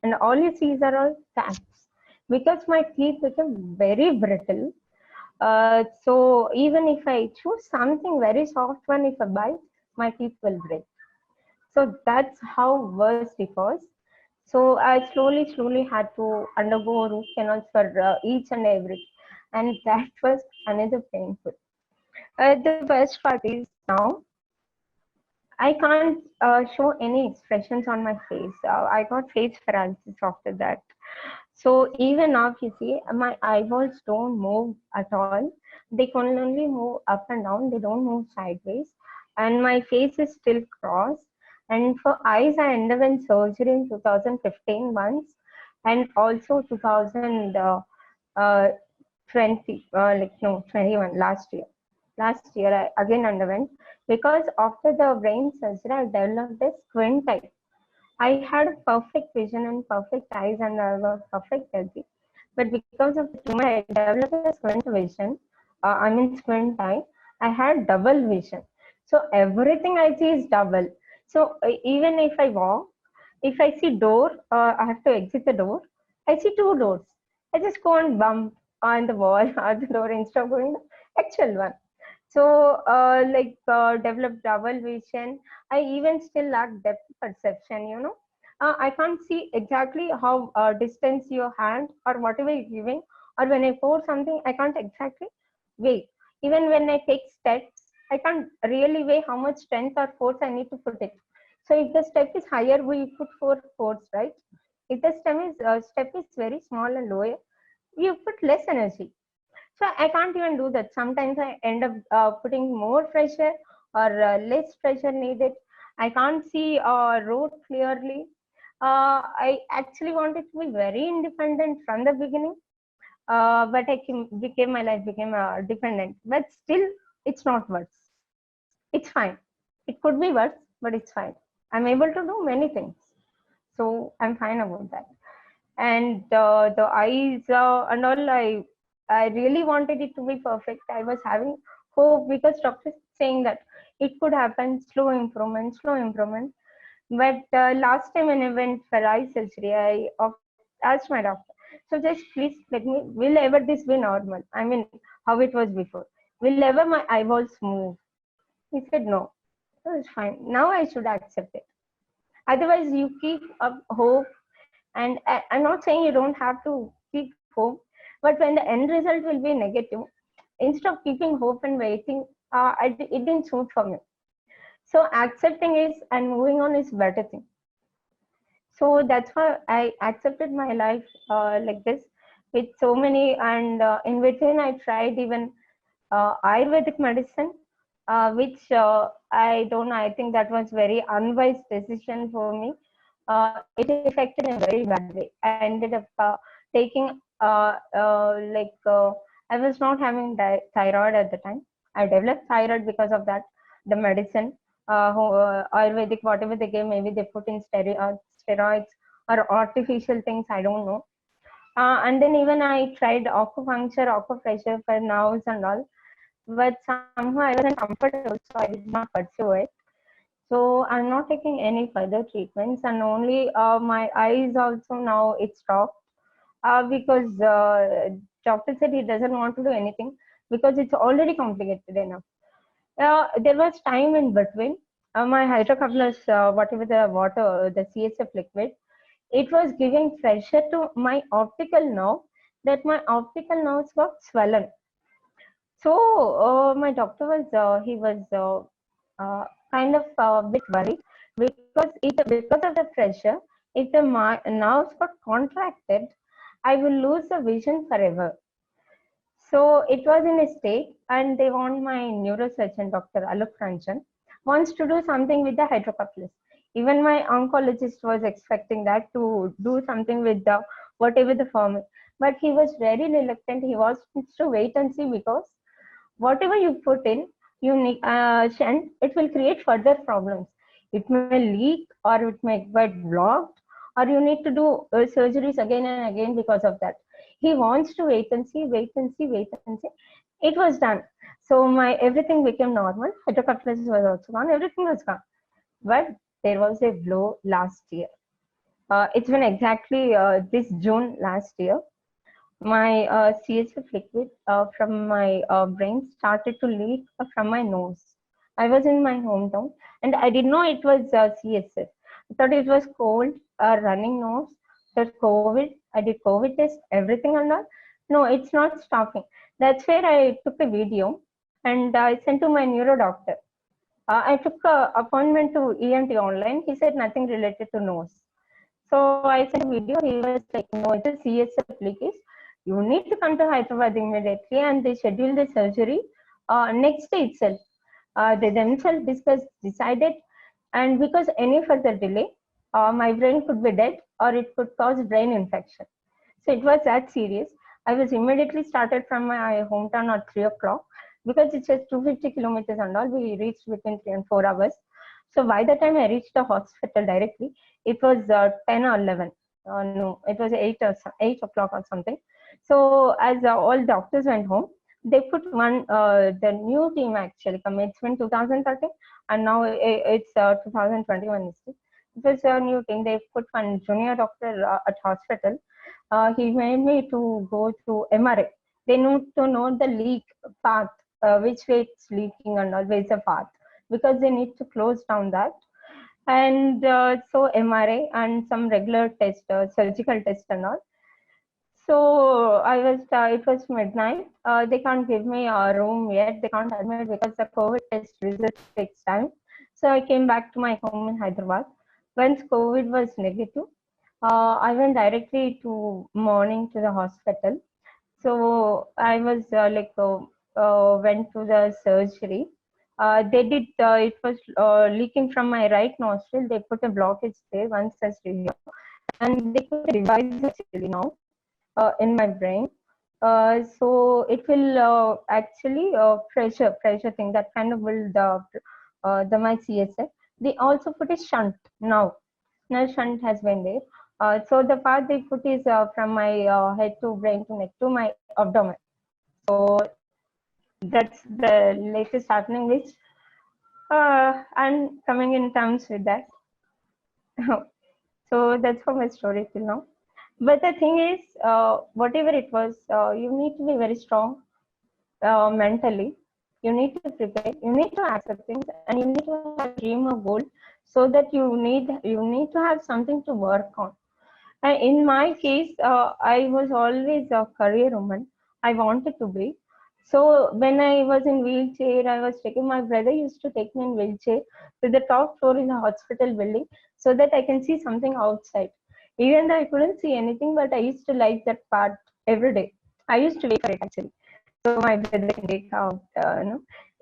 and all you see are all cracks because my teeth became very brittle. So even if I choose something very soft one, if I bite, my teeth will break. So that's how worst it was. So I slowly had to undergo root canals for each and every, and that was another painful. The worst part is now I can't show any expressions on my face. I got face paralysis after that. So even now, if you see, my eyeballs don't move at all. They can only move up and down. They don't move sideways. And my face is still crossed. And for eyes, I underwent surgery in 2015 once, and also 2020, like no, 21 last year. Last year, I again underwent because after the brain surgery, I developed a squint eye. I had perfect vision and perfect eyes, and I was perfect healthy. But because of the tumor, I developed a squint vision. Squint eye. I had double vision. So everything I see is double. So even if I walk, if I see door, I have to exit the door. I see two doors. I just go and bump on the wall or the door instead of going the actual one. So developed double vision. I even still lack depth perception, you know. I can't see exactly how distance your hand or whatever you're giving, or when I pour something, I can't exactly weigh. Even when I take steps, I can't really weigh how much strength or force I need to put it. So if the step is higher, we put force, right? If the step is very small and lower, you put less energy. So I can't even do that. Sometimes I end up putting more pressure or less pressure needed. I can't see road clearly. I actually wanted to be very independent from the beginning, but became my life became dependent. But still, it's not worse. It's fine. It could be worse, but it's fine. I'm able to do many things, so I'm fine about that. And the eyes and all, I really wanted it to be perfect. I was having hope because doctors saying that it could happen, slow improvement. But last time when I went for eye surgery, asked my doctor, so just please let me, will ever this be normal? I mean, how it was before. Will ever my eyeballs move? He said no. So it's fine. Now I should accept it. Otherwise, you keep up hope, and I'm not saying you don't have to keep hope, but when the end result will be negative, instead of keeping hope and waiting, it didn't suit for me. So accepting is and moving on is better thing. So that's why I accepted my life like this with so many, and in between I tried even Ayurvedic medicine, which I don't know. I think that was very unwise decision for me. It affected in a very bad way. I ended up taking I was not having thyroid at the time. I developed thyroid because of that. The medicine, Ayurvedic, whatever they gave, maybe they put in steroids or artificial things. I don't know. And then even I tried acupuncture, acupressure for nerves and all, but somehow I wasn't comfortable, so I did not pursue it. So I'm not taking any further treatments, and only my eyes also now it's stopped because doctor said he doesn't want to do anything because it's already complicated enough. There was time in between. My hydrocephalus, whatever the water, the CSF liquid, it was giving pressure to my optical nerve that my optical nerves got swollen. So my doctor was he was kind of a bit worried because of the pressure, if the nerves got contracted, I will lose the vision forever. So it was in a state, and they want my neurosurgeon, Dr. Alok Ranjan, wants to do something with the hydrocephalus. Even my oncologist was expecting that to do something with the whatever the form, but he was very reluctant. He wants to wait and see because whatever you put in, you need shunt, it will create further problems. It may leak or it may get blocked or you need to do surgeries again and again because of that. He wants to wait and see, wait and see, wait and see. It was done. So my everything became normal. Hydrocephalus was also gone. Everything was gone. But there was a blow last year. It's been exactly this June last year. My CSF liquid from my brain started to leak from my nose. I was in my hometown and I didn't know it was CSF. I thought it was cold, running nose, that COVID. I did COVID test, everything or not. No, it's not stopping. That's where I took a video and I sent to my neuro doctor. I took an appointment to ENT online. He said nothing related to nose. So I sent a video. He was like, no, it's a CSF leakage. You need to come to Hyderabad immediately. And they scheduled the surgery next day itself. They themselves discussed, decided. And because any further delay, my brain could be dead or it could cause brain infection. So it was that serious. I was immediately started from my hometown at 3 o'clock because it's just 250 kilometers and all. We reached within 3 and 4 hours. So by the time I reached the hospital directly, it was 10 or 11. No, it was 8 o'clock or something. So as all doctors went home, they put the new team actually come. It's been 2013 and now it's 2021. It was a new thing. They put one junior doctor at hospital. He made me to go through MRA. They need to know the leak path, which way it's leaking and always a path, because they need to close down that. And so MRA and some regular test, surgical test and all. So it was midnight. They can't give me a room yet. They can't admit because the COVID test result takes time. So I came back to my home in Hyderabad. Once COVID was negative, I went directly to morning to the hospital. So I was went to the surgery. They did, it was leaking from my right nostril. They put a blockage there, one surgery here. And they put a device actually now in my brain. So it will actually pressure thing that kind of will the my CSF. They also put a shunt now. Now shunt has been there. So the part they put is from my head to brain to neck to my abdomen. So that's the latest happening, which I'm coming in terms with that. So that's for my story till now. But the thing is, whatever it was, you need to be very strong mentally. You need to prepare. You need to accept things, and you need to have a dream or goal, so that you need to have something to work on. And in my case, I was always a career woman. I wanted to be. So when I was in wheelchair, I was taking, my brother used to take me in wheelchair to the top floor in the hospital building so that I can see something outside. Even though I couldn't see anything, but I used to like that part every day. I used to wait for it actually. So my brother can take out,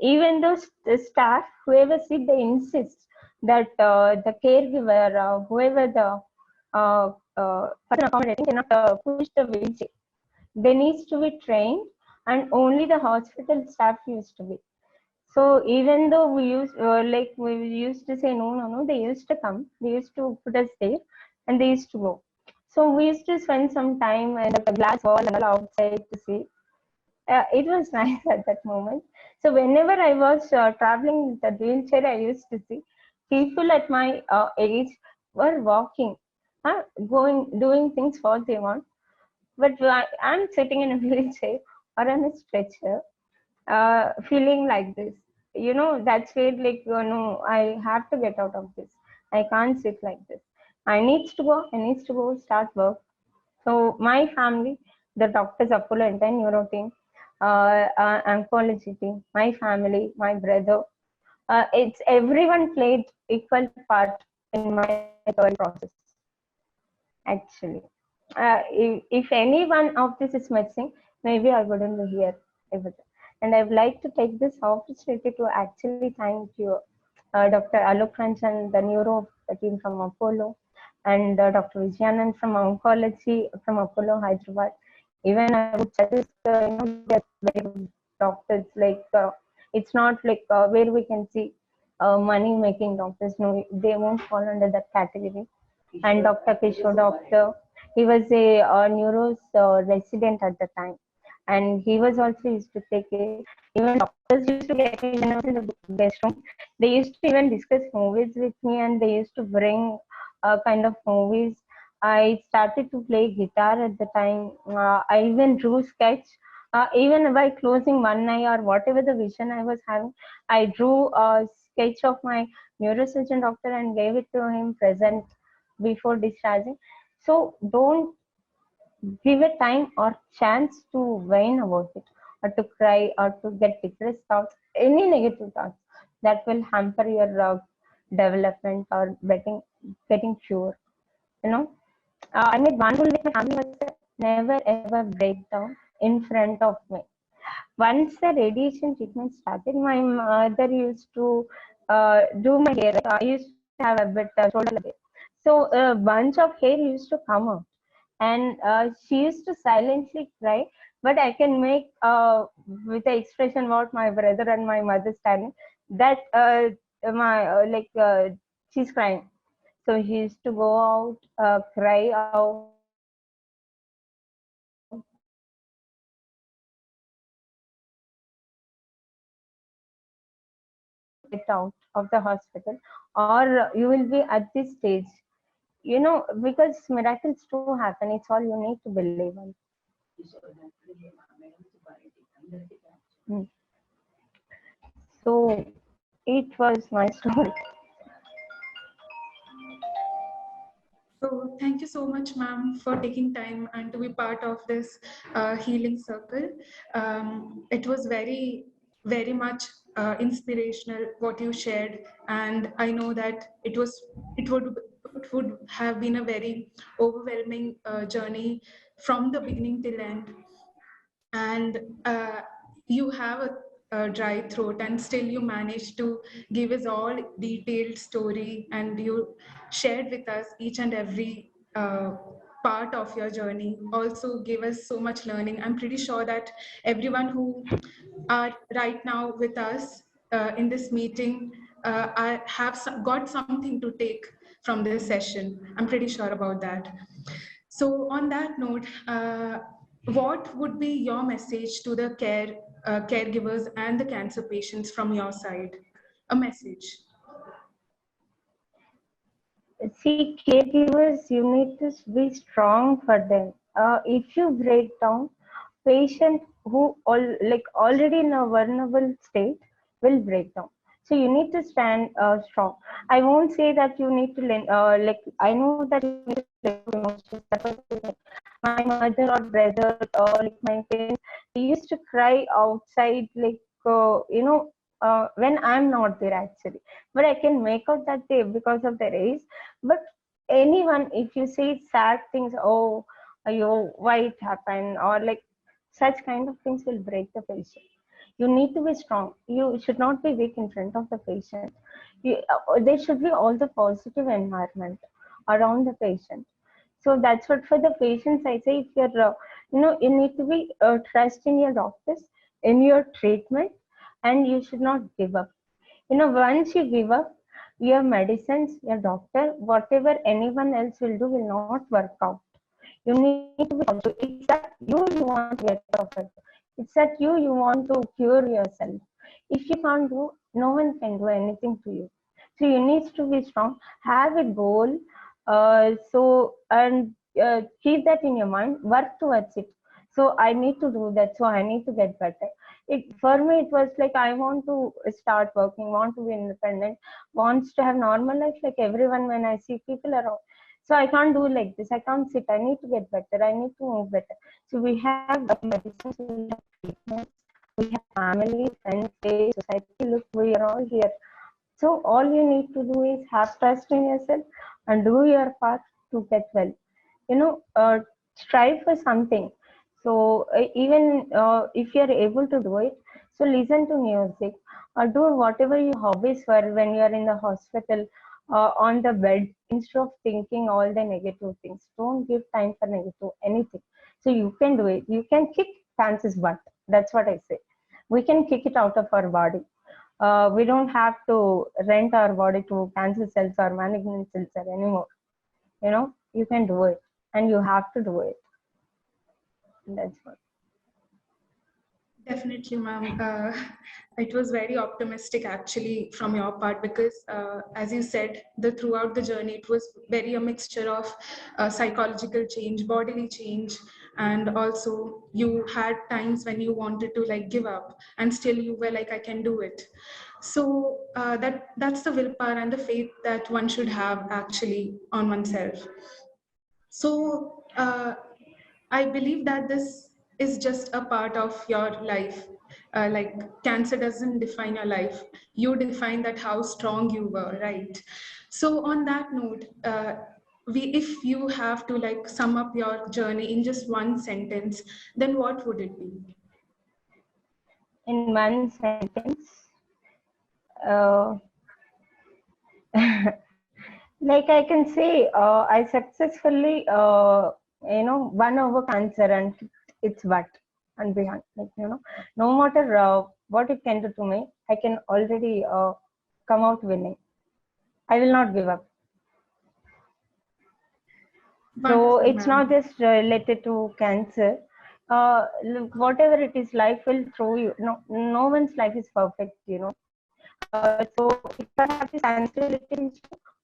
even though the staff, whoever sit, they insist that the caregiver, whoever the person accommodating cannot push the wheelchair. They needs to be trained, and only the hospital staff used to be. So even though we used to say no, no, no, they used to come. They used to put us there, and they used to go. So we used to spend some time and the glass wall and all outside to see. It was nice at that moment. So whenever I was traveling with the wheelchair, I used to see people at my age were walking, doing things what they want. But I'm sitting in a wheelchair or on a stretcher, feeling like this. That's where I have to get out of this. I can't sit like this. I needs to go. I needs to go start work. So my family, the doctors, Apollo entire neuro team, oncology team, my family, my brother, it's everyone played equal part in my recovery process. Actually, if any one of this is missing, maybe I wouldn't be here. And I'd like to take this opportunity to actually thank you, Dr. Alok Ranchan, the neuro team from Apollo, and Dr. Vijayanand from oncology from Apollo Hyderabad. Even I would suggest, they're very good doctors. Like it's not like where we can see money making doctors. No, they won't fall under that category. and Dr. Kishore doctor. He was a neuro resident at the time, and he was also used to take care. Even doctors used to get me when I was in the guest room. They used to even discuss movies with me, and they used to bring kind of movies. I started to play guitar at the time. I even drew sketch. Even by closing one eye or whatever the vision I was having, I drew a sketch of my neurosurgeon doctor and gave it to him present before discharging. So don't give a time or chance to whine about it, or to cry, or to get depressed thoughts, any negative thoughts that will hamper your development or getting cure. You know, I made one rule with my family was that never ever break down in front of me. Once the radiation treatment started, my mother used to do my hair. Like, I used to have a bit shoulder hair, so a bunch of hair used to come out, and she used to silently cry. But I can make with the expression what my brother and my mother standing, that my she's crying. So she used to go out, cry out, and get out of the hospital, or you will be at this stage. Because miracles do happen. It's all you need to believe in. Hmm. So it was my story. So thank you so much, ma'am, for taking time and to be part of this healing circle. It was very much inspirational what you shared, and I know that it would have been a very overwhelming journey from the beginning till end, and you have a dry throat and still you managed to give us all detailed story, and you shared with us each and every part of your journey, also gave us so much learning. I'm pretty sure that everyone who are right now with us in this meeting got something to take from this session. I'm pretty sure about that. So, on that note, what would be your message to the caregivers and the cancer patients from your side? A message. See, caregivers, you need to be strong for them. If you break down, patient who already in a vulnerable state will break down. So you need to stand strong. I won't say that you need to I know that you need to let go emotions. That was the thing. My mother or brother or like my parents, they used to cry outside when I'm not there actually. But I can make out that day because of their age. But anyone, if you say sad things, oh, why it happened, or like such kind of things will break the patient. You need to be strong. You should not be weak in front of the patient. There should be all the positive environment around the patient. So that's what for the patients I say. If you're, you need to be trust in your doctors, in your treatment, and you should not give up. Once you give up, your medicines, your doctor, whatever anyone else will do will not work out. You need to be positive. It's that you want to get out of it. It's that you want to cure yourself. If you can't do, no one can do anything to you. So you need to be strong. Have a goal. And keep that in your mind. Work towards it. So I need to do that. So I need to get better. For me, it was like I want to start working, want to be independent, wants to have normal life like everyone when I see people around. So I can't do like this. I can't sit. I need to get better. I need to move better. So we have medicines, we have treatments, we have family, friends, society. Look, we are all here. So all you need to do is have trust in yourself and do your part to get well. Strive for something. So even if you're able to do it, so listen to music or do whatever your hobbies were when you're in the hospital on the bed, instead of thinking all the negative things. Don't give time for negative anything. So you can do it. You can kick cancer's butt. That's what I say. We can kick it out of our body. We don't have to rent our body to cancer cells or malignant cells anymore. you can do it, and you have to do it. That's what. Definitely, ma'am. It was very optimistic actually from your part because, as you said, the throughout the journey, it was very a mixture of psychological change, bodily change, and also you had times when you wanted to like give up, and still you were like, I can do it. So that's the willpower and the faith that one should have actually on oneself. So I believe that this is just a part of your life. Like cancer doesn't define your life. You define that how strong you were, right? So on that note, if you have to like sum up your journey in just one sentence, then what would it be? In one sentence, uh, like I can say, I successfully, won over cancer and its butt and behind. Like, no matter what it can do to me, I can already come out winning. I will not give up. So Wonderful, it's not ma'am. just related to cancer. Look, whatever it is, life will throw you. No one's life is perfect. So if I have this cancer issue,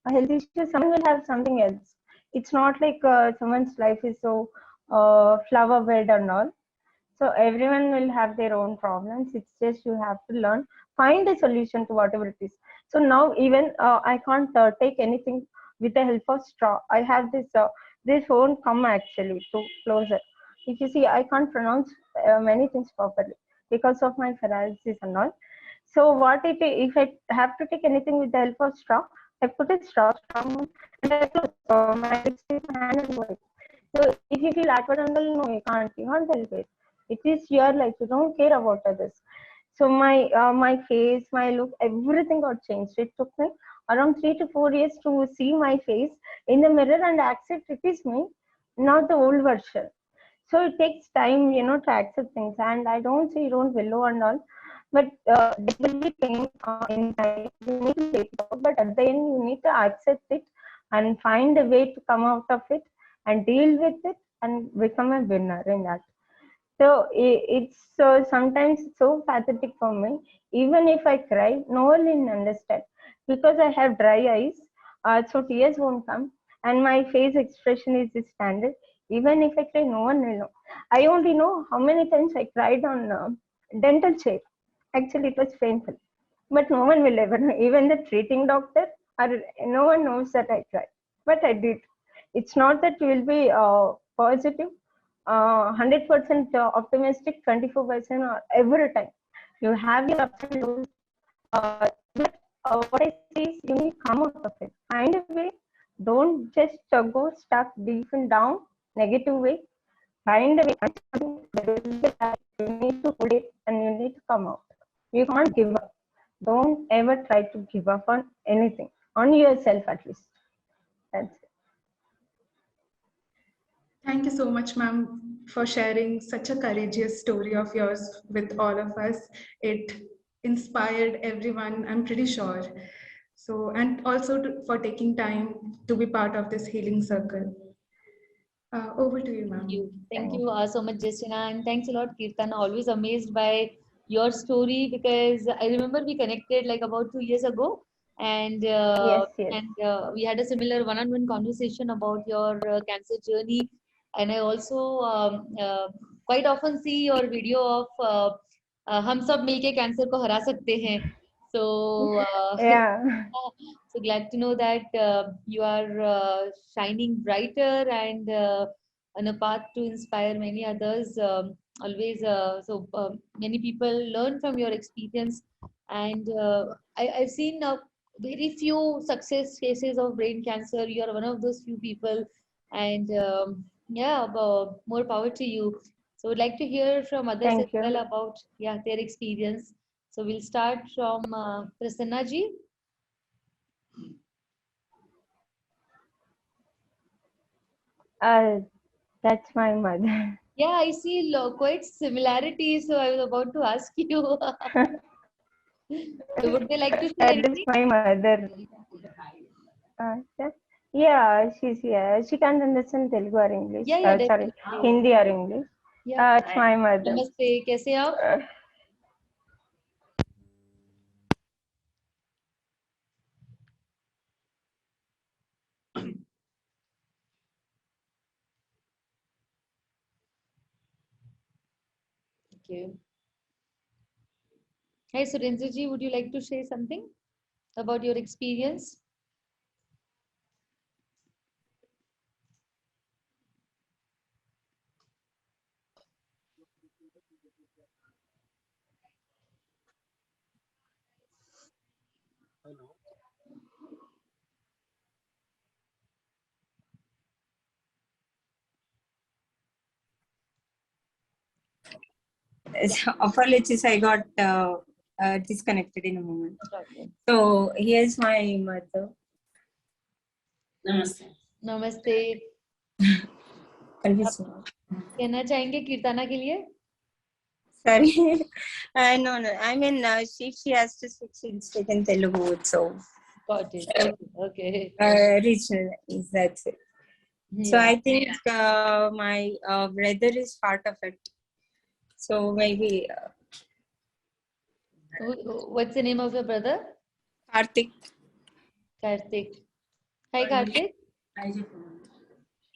a health issue, someone will have something else. It's not like someone's life is so flower bed and all. So everyone will have their own problems. It's just you have to learn, find a solution to whatever it is. So now even I can't take anything with the help of straw. I have this. This won't come actually to closer. If you see, I can't pronounce many things properly because of my paralysis and all. So what if I have to take anything with the help of straw, I put a straw and I close my lips with my hand and go. So if you feel awkward and all, no, you can't help it. It is your life. You don't care about others. So my face, my look, everything got changed. It took me around 3 to 4 years to see my face in the mirror and accept it is me, not the old version. So it takes time, to accept things. And I don't say you don't willow and all, but there will be pain in time. You need to take it out, but at the end you need to accept it and find a way to come out of it and deal with it and become a winner in that. So it's sometimes so pathetic for me. Even if I cry, no one will understand because I have dry eyes. So tears won't come, and my face expression is the standard. Even if I cry, no one will know. I only know how many times I cried on dental chair. Actually, it was painful, but no one will ever know. Even the treating doctor, or no one knows that I cried, but I did. It's not that you will be positive, 100% optimistic, 24% or every time. You have your ups and lows. But what I say is you need to come out of it. Find a way. Don't just go stuck deep and down, negative way. Find a way. You need to hold it and you need to come out. You can't give up. Don't ever try to give up on anything, on yourself at least. That's it. Thank you so much, ma'am, for sharing such a courageous story of yours with all of us. It inspired everyone, I'm pretty sure. So, and also for taking time to be part of this healing circle. Over to you, ma'am. Thank Thank you you. so much, Justina, and thanks a lot, Kirtana. Always amazed by your story because I remember we connected like about 2 years ago, and Yes, yes. we had a similar one-on-one conversation about your cancer journey. And I also quite often see your video of हम सब मिलके cancer को हरा सकते हैं. So Yeah. so glad to know that you are shining brighter and on a path to inspire many others. Always, many people learn from your experience, and I've seen very few success cases of brain cancer. You are one of those few people, and yeah, more power to you. So, would like to hear from others as Thank you. well about their experience. So, we'll start from Prasanna ji. Uh, that's my mother. Yeah, I see quite similarities. So, I was about to ask you. So, would they like to share That is anything? my mother. Yeah. Yeah, she's here. She can't understand Telugu or English. Yeah, yeah, Sorry, definitely. Hindi or English. Yeah. It's my mother. Namaste. कैसे हैं आप? Okay. Hi, Surendra ji, would you like to say something about your experience? Apologies, I got disconnected in a moment. Okay. So here's my mother. Namaste. नमस्ते. कहना चाहेंगे कीर्तना के लिए? Sorry. No. I mean, she has to speak in Telugu, so. Got it. Okay. Regional, that's it. Yeah. So I think my brother is part of it. So maybe. What's the name of your brother? Karthik. Karthik. Hi, Karthik.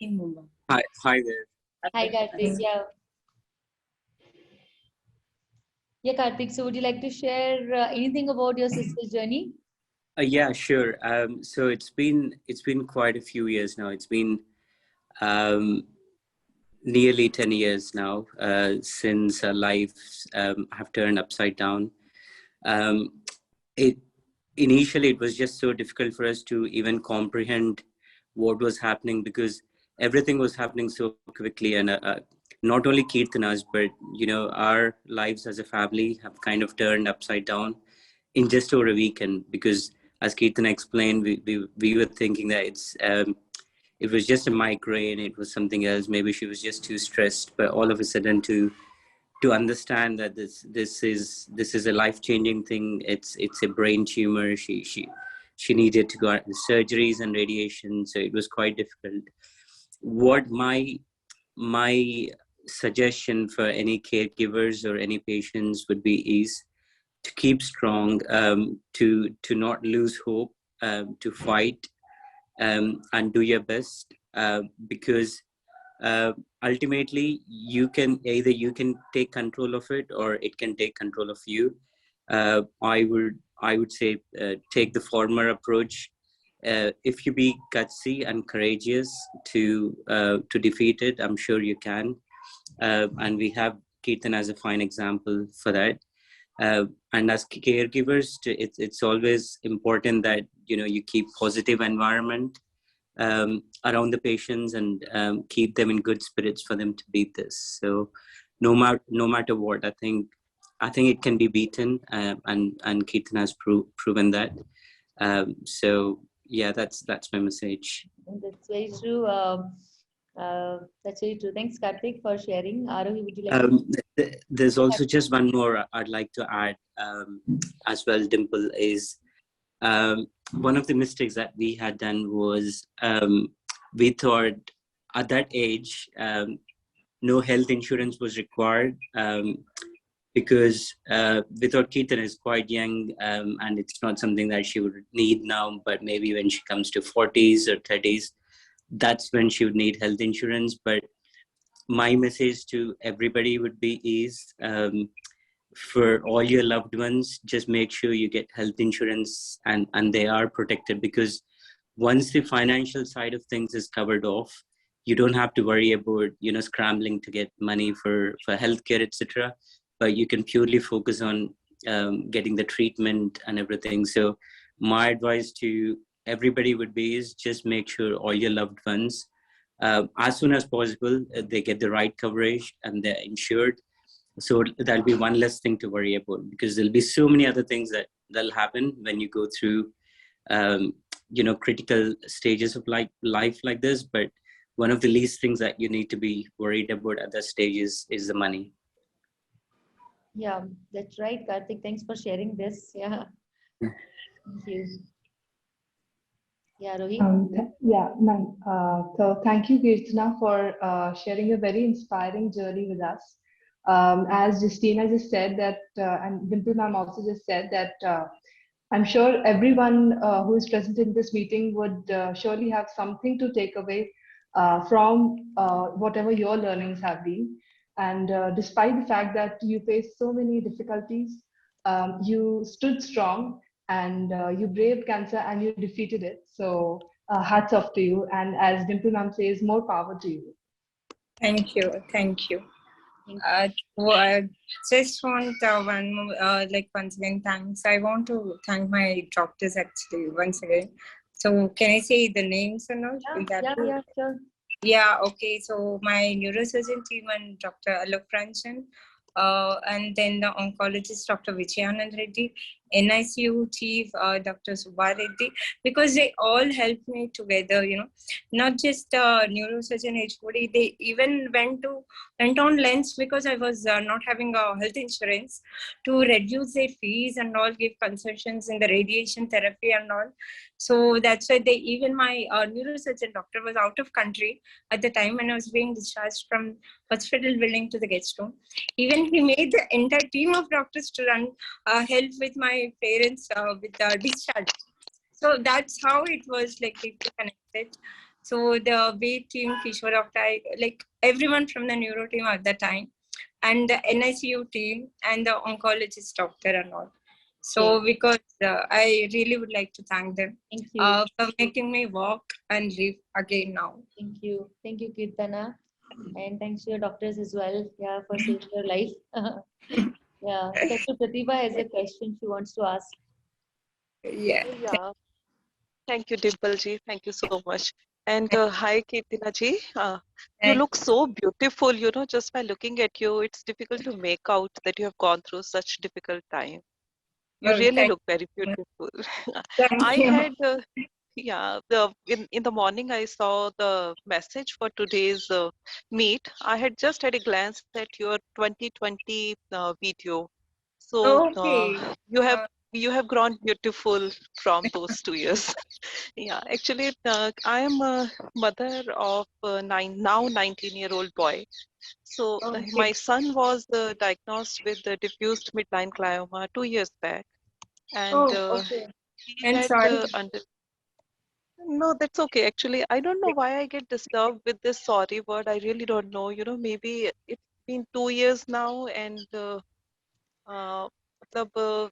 In Mumbai. Hi there. Hi, Karthik. Yeah. Yeah, Karthik. So, would you like to share anything about your sister's journey? Yeah, sure. So it's been quite a few years now. It's been nearly 10 years now since our lives have turned upside down. It initially it was just so difficult for us to even comprehend what was happening because everything was happening so quickly, and not only Keerthana's, but our lives as a family have kind of turned upside down in just over a weekend. Because as Keerthana explained, we were thinking that it was just a migraine, it was something else, maybe she was just too stressed, but all of a sudden to understand that this is a life-changing thing. It's a brain tumor. She needed to go out surgeries and radiation, so it was quite difficult. What my suggestion for any caregivers or any patients would be is to keep strong, to not lose hope, to fight, and do your best, because ultimately you can take control of it, or it can take control of you. I would say take the former approach. If you be gutsy and courageous to defeat it, I'm sure you can. And we have Keerthan as a fine example for that. And as caregivers, it's always important that you keep positive environment around the patients, and keep them in good spirits for them to beat this. So no matter what, I think it can be beaten, and Keerthan has proven that. So yeah, that's my message. That's very true. That's very true. Thanks, Karthik, for sharing. Arohi, would you like to? There's also just one more I'd like to add as well, Dimple, is one of the mistakes that we had done was we thought at that age no health insurance was required, because we thought Keerthan is quite young, and it's not something that she would need now, but maybe when she comes to 40s or 30s, that's when she would need health insurance. But my message to everybody would be is, for all your loved ones, just make sure you get health insurance, and they are protected, because once the financial side of things is covered off, you don't have to worry about scrambling to get money for healthcare, etc. But you can purely focus on getting the treatment and everything. So my advice to everybody would be is just make sure all your loved ones, as soon as possible, they get the right coverage and they're insured. So that'll be one less thing to worry about, because there'll be so many other things that'll happen when you go through critical stages of life like this. But one of the least things that you need to be worried about at that stage is the money. Yeah, that's right, Karthik. Thanks for sharing this. Yeah. Thank you. Yeah, Rohit. Yeah, ma'am. So thank you, Keerthana, for sharing a very inspiring journey with us. As Justina just said that, and Dimple ma'am also just said that I'm sure everyone who is present in this meeting would surely have something to take away from whatever your learnings have been. And despite the fact that you faced so many difficulties, you stood strong and you braved cancer and you defeated it. So hats off to you. And as Dimple ma'am says, more power to you. Thank you. Thank you. Thank Just want one more, once again, thanks. I want to thank my doctors actually once again. So can I say the names and all? Will that be- Yeah, sure. Yeah, okay. So my neurosurgeon team and Dr. Alok Ranchan, and then the oncologist, Dr. Vijayanand Reddy, NICU chief, Dr. Subha Reddy, because they all helped me together, not just neurosurgeon HOD, they even went on lengths because I was not having a health insurance to reduce their fees and all, give concessions in the radiation therapy and all. So that's why my neurosurgeon doctor was out of country at the time when I was being discharged from hospital building to the guest room. Even he made the entire team of doctors to run help with my parents with the discharge. So that's how it was deeply connected. So the way team, Kishore doctor, everyone from the neuro team at that time, and the NICU team and the oncologist doctor and all. So because I really would like to thank them for making me walk and live again now. Thank you, Keerthana, and thanks to your doctors as well. Yeah, for saving your life. Yeah, Dr. Pratibha has a question she wants to ask. Yeah. Yeah, thank you, Dimple ji. Thank you so much. And hi, Keerthana ji. You look so beautiful, just by looking at you, it's difficult to make out that you have gone through such difficult time. You really look very beautiful. Thank I you. had, in the morning, I saw the message for today's meet. I had just had a glance at your 2020 video. So Okay. you have grown beautiful from those 2 years. Yeah, actually, I am a mother of a 19-year-old boy. So my son was diagnosed with the diffused midline glioma 2 years back, and Okay. he And had sorry. under. No, that's okay. Actually, I don't know why I get disturbed with this sorry word. I really don't know. Maybe it's been 2 years now, and uh, matlab,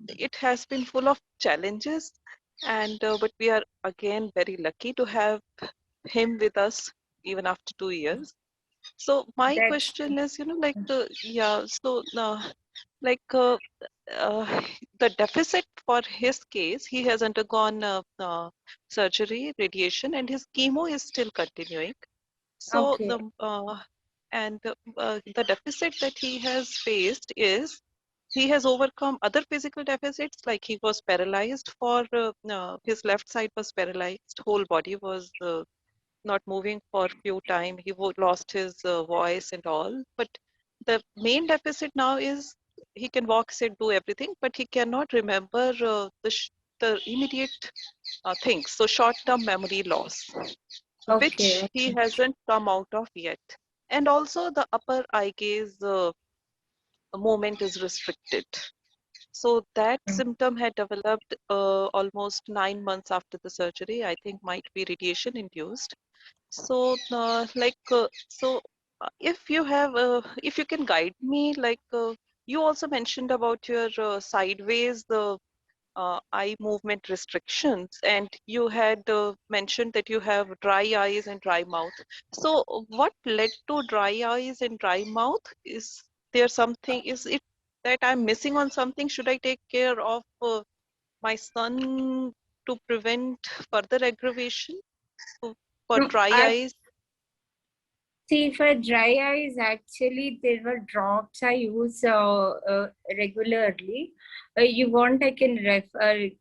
it has been full of challenges, and but we are again very lucky to have him with us even after 2 years. So my That's question is, like uh, the deficit for his case, he has undergone surgery, radiation, and his chemo is still continuing. So okay. the deficit that he has faced is he has overcome other physical deficits, like he was paralyzed for his left side was paralyzed, whole body was not moving for a few time. He lost his voice and all. But the main deficit now is he can walk, sit, do everything, but he cannot remember the immediate things. So short-term memory loss, which Okay. he hasn't come out of yet. And also the upper eye gaze movement is restricted. So that symptom had developed almost 9 months after the surgery. I think might be radiation induced. So, if you can guide me, you also mentioned about your sideways the eye movement restrictions, and you had mentioned that you have dry eyes and dry mouth. So, what led to dry eyes and dry mouth? Is there something? Is it that I'm missing on something? Should I take care of my son to prevent further aggravation? So, for No, dry I eyes. see for dry eyes, actually, there were drops I use regularly. You want, I can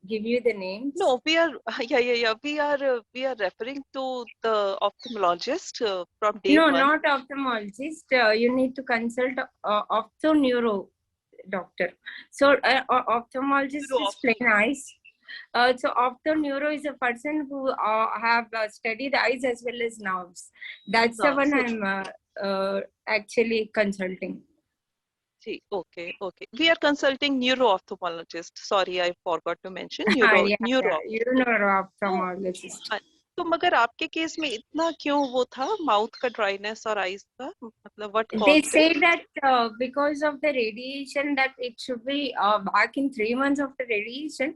give you the names? No, we are yeah. We are referring to the ophthalmologist from day No, one. not ophthalmologist. You need to consult ophtho neuro doctor. So ophthalmologist is plain eyes. So opto neuro is a person who have studied eyes as well as nerves. That's the one I'm actually consulting. Okay, okay. We are consulting neuro-ophthalmologist. Sorry, I forgot to mention Yeah, neuro. you know, ophthalmologist. तो मगर आपके case में इतना क्यों वो था mouth का dryness और आईज का मतलब what They caused say that because of the radiation that it should be back in 3 months of the radiation,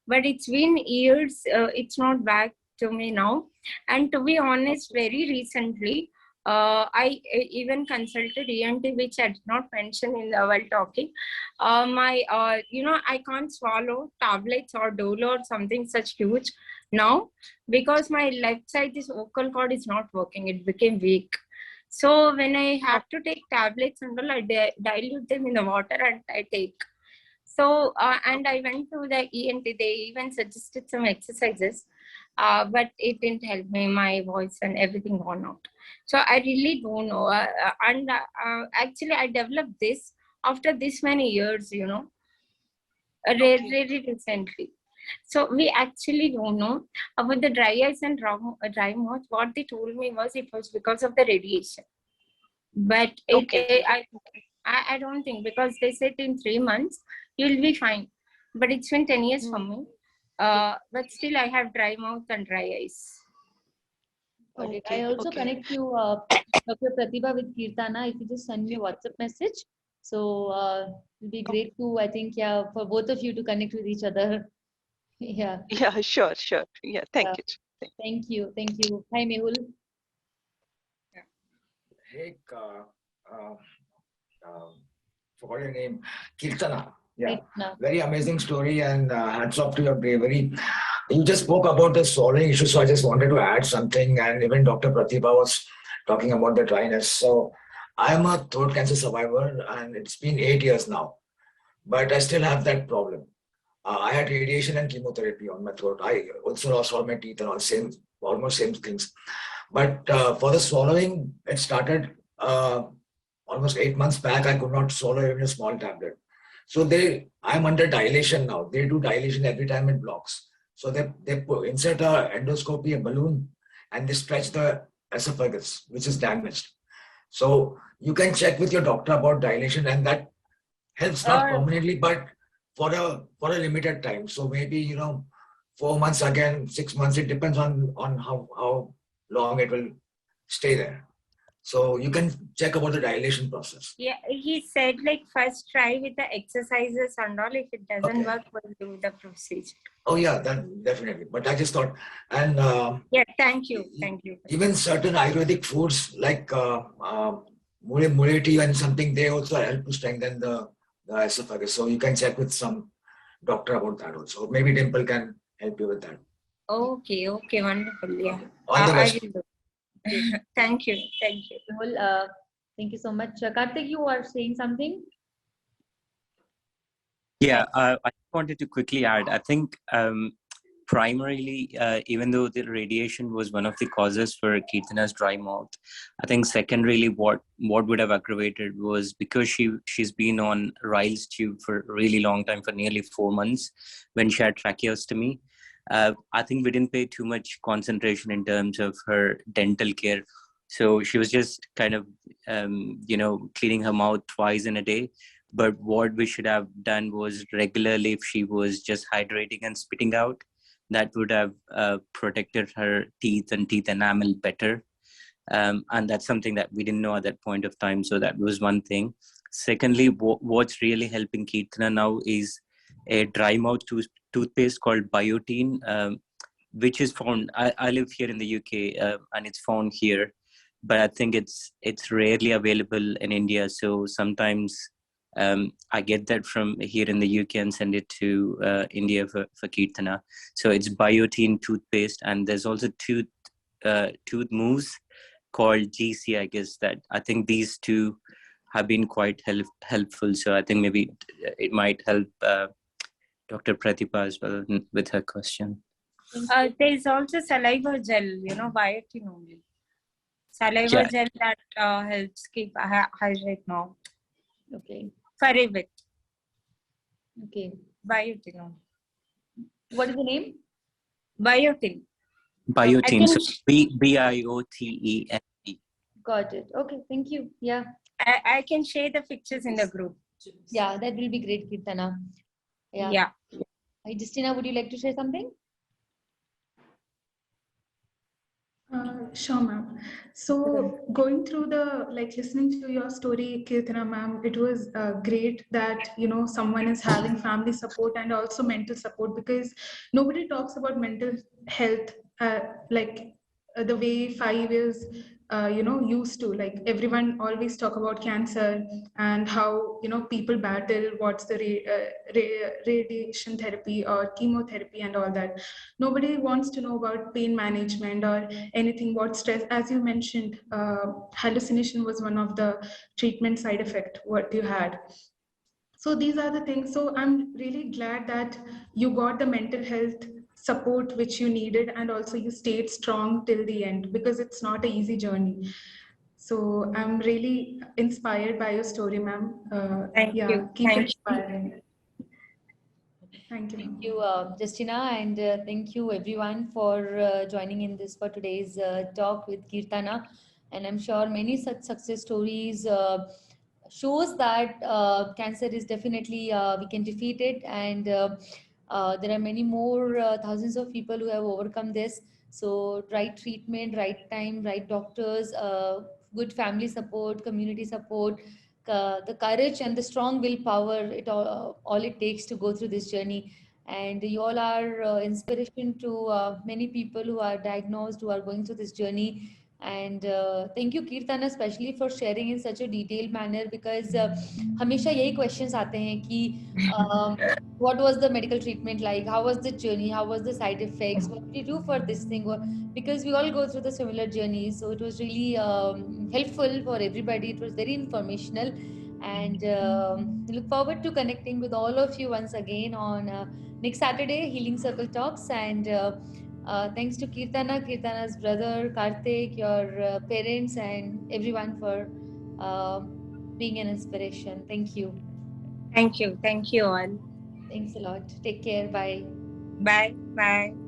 but it's been years. It's not back to me now. And to be honest, very recently, I even consulted ENT, which I did not mention in the while talking. I can't swallow tablets or Dolo or something such huge now because my left side, this vocal cord is not working. It became weak. So when I have to take tablets and all, I dilute them in the water and I take. So and I went to the ENT. They even suggested some exercises, but it didn't help me. My voice and everything gone out. So I really don't know. Actually, I developed this after this many years. Really recently. So we actually don't know about the dry eyes and dry mouth. What they told me was it was because of the radiation. But I don't think, because they said in 3 months you'll be fine. But it's been 10 years for me. But still I have dry mouth and dry eyes. Got it. I also connect you, Dr. Pratibha, with Keerthana. If you just send me a WhatsApp message, so it'll be great to, I think, for both of you to connect with each other. Yeah. Yeah, sure. Yeah, thank you. Thank you. Hi, Mehul. Hey, forgot your name, Keerthana. Yeah, very amazing story, and hats off to your bravery. You just spoke about the swallowing issue, so I just wanted to add something. And even Dr. Pratibha was talking about the dryness. So I'm a throat cancer survivor, and it's been 8 years now, but I still have that problem. I had radiation and chemotherapy on my throat. I also lost all my teeth and almost same things. But for the swallowing, it started almost 8 months back. I could not swallow even a small tablet. So I'm under dilation now. They do dilation every time it blocks. So they insert a endoscopy, a balloon, and they stretch the esophagus, which is damaged. So you can check with your doctor about dilation, and that helps not permanently, but for a limited time. So maybe 4 months again, 6 months. It depends on how long it will stay there. So you can check about the dilation process. Yeah, he said like first try with the exercises and all. If it doesn't work, we'll do the procedure. Oh yeah, that definitely. But I just thought, and yeah, thank you. Even certain Ayurvedic foods like mule tea and something, they also help to strengthen the esophagus. So you can check with some doctor about that also. Maybe Dimple can help you with that. Okay, wonderful. Yeah, all the best. I will do. Thank you. Well, thank you so much. Karthik, you are saying something? Yeah, I wanted to quickly add, I think primarily, even though the radiation was one of the causes for Keerthana's dry mouth, I think secondarily what would have aggravated was because she's been on Ryle's tube for a really long time, for nearly 4 months, when she had tracheostomy. I think we didn't pay too much concentration in terms of her dental care. So she was just kind of, cleaning her mouth twice in a day. But what we should have done was regularly, if she was just hydrating and spitting out, that would have protected her teeth and teeth enamel better. And that's something that we didn't know at that point of time. So that was one thing. Secondly, what's really helping Keerthana now is a dry mouth toothpaste called Biotine, which is found, I live here in the UK, and it's found here, but I think it's rarely available in India. So sometimes I get that from here in the UK and send it to India for Keerthana. So it's Biotine toothpaste, and there's also tooth mousse called GC, I guess, that I think these two have been quite helpful. So I think maybe it might help Dr. Pratibha as well with her question. There's also saliva gel, Biotine only. Saliva gel that helps keep hydrate mouth. Okay. For a bit. Okay. Biotine only. What is the name? Biotin. Biotin. So Bioten. Got it. Okay, thank you. Yeah. I can share the pictures in the group. Yeah, that will be great, Keerthana. Yeah. Hey, Justina, would you like to share something? Sure, ma'am. So going through listening to your story, Keerthana ma'am, it was great that, someone is having family support and also mental support, because nobody talks about mental health the way 5 years, used to. Like everyone always talk about cancer and how, people battle what's the radiation therapy or chemotherapy and all that. Nobody wants to know about pain management or anything about stress. As you mentioned, hallucination was one of the treatment side effect what you had. So these are the things. So I'm really glad that you got the mental health support which you needed, and also you stayed strong till the end, because it's not an easy journey. So I'm really inspired by your story, ma'am. Thank you. Keep Thank inspiring. Thank you. Thank you, Justina, and thank you everyone for joining in this for today's talk with Keerthana. And I'm sure many such success stories shows that cancer is definitely we can defeat it, and there are many more thousands of people who have overcome this. So right treatment, right time, right doctors, good family support, community support, the courage and the strong willpower, it all it takes to go through this journey. And you all are inspiration to many people who are diagnosed, who are going through this journey. And thank you, Keerthana, especially for sharing in such a detailed manner, because हमेशा यही questions आते हैं कि what was the medical treatment like, how was the journey, how was the side effects, what did you do for this thing, because we all go through the similar journeys. So it was really helpful for everybody. It was very informational, and look forward to connecting with all of you once again on next Saturday, Healing Circle Talks. And thanks to Keerthana's brother, Karthik, your parents, and everyone for being an inspiration. Thank you. Thank you. Thank you all. Thanks a lot. Take care. Bye. Bye. Bye.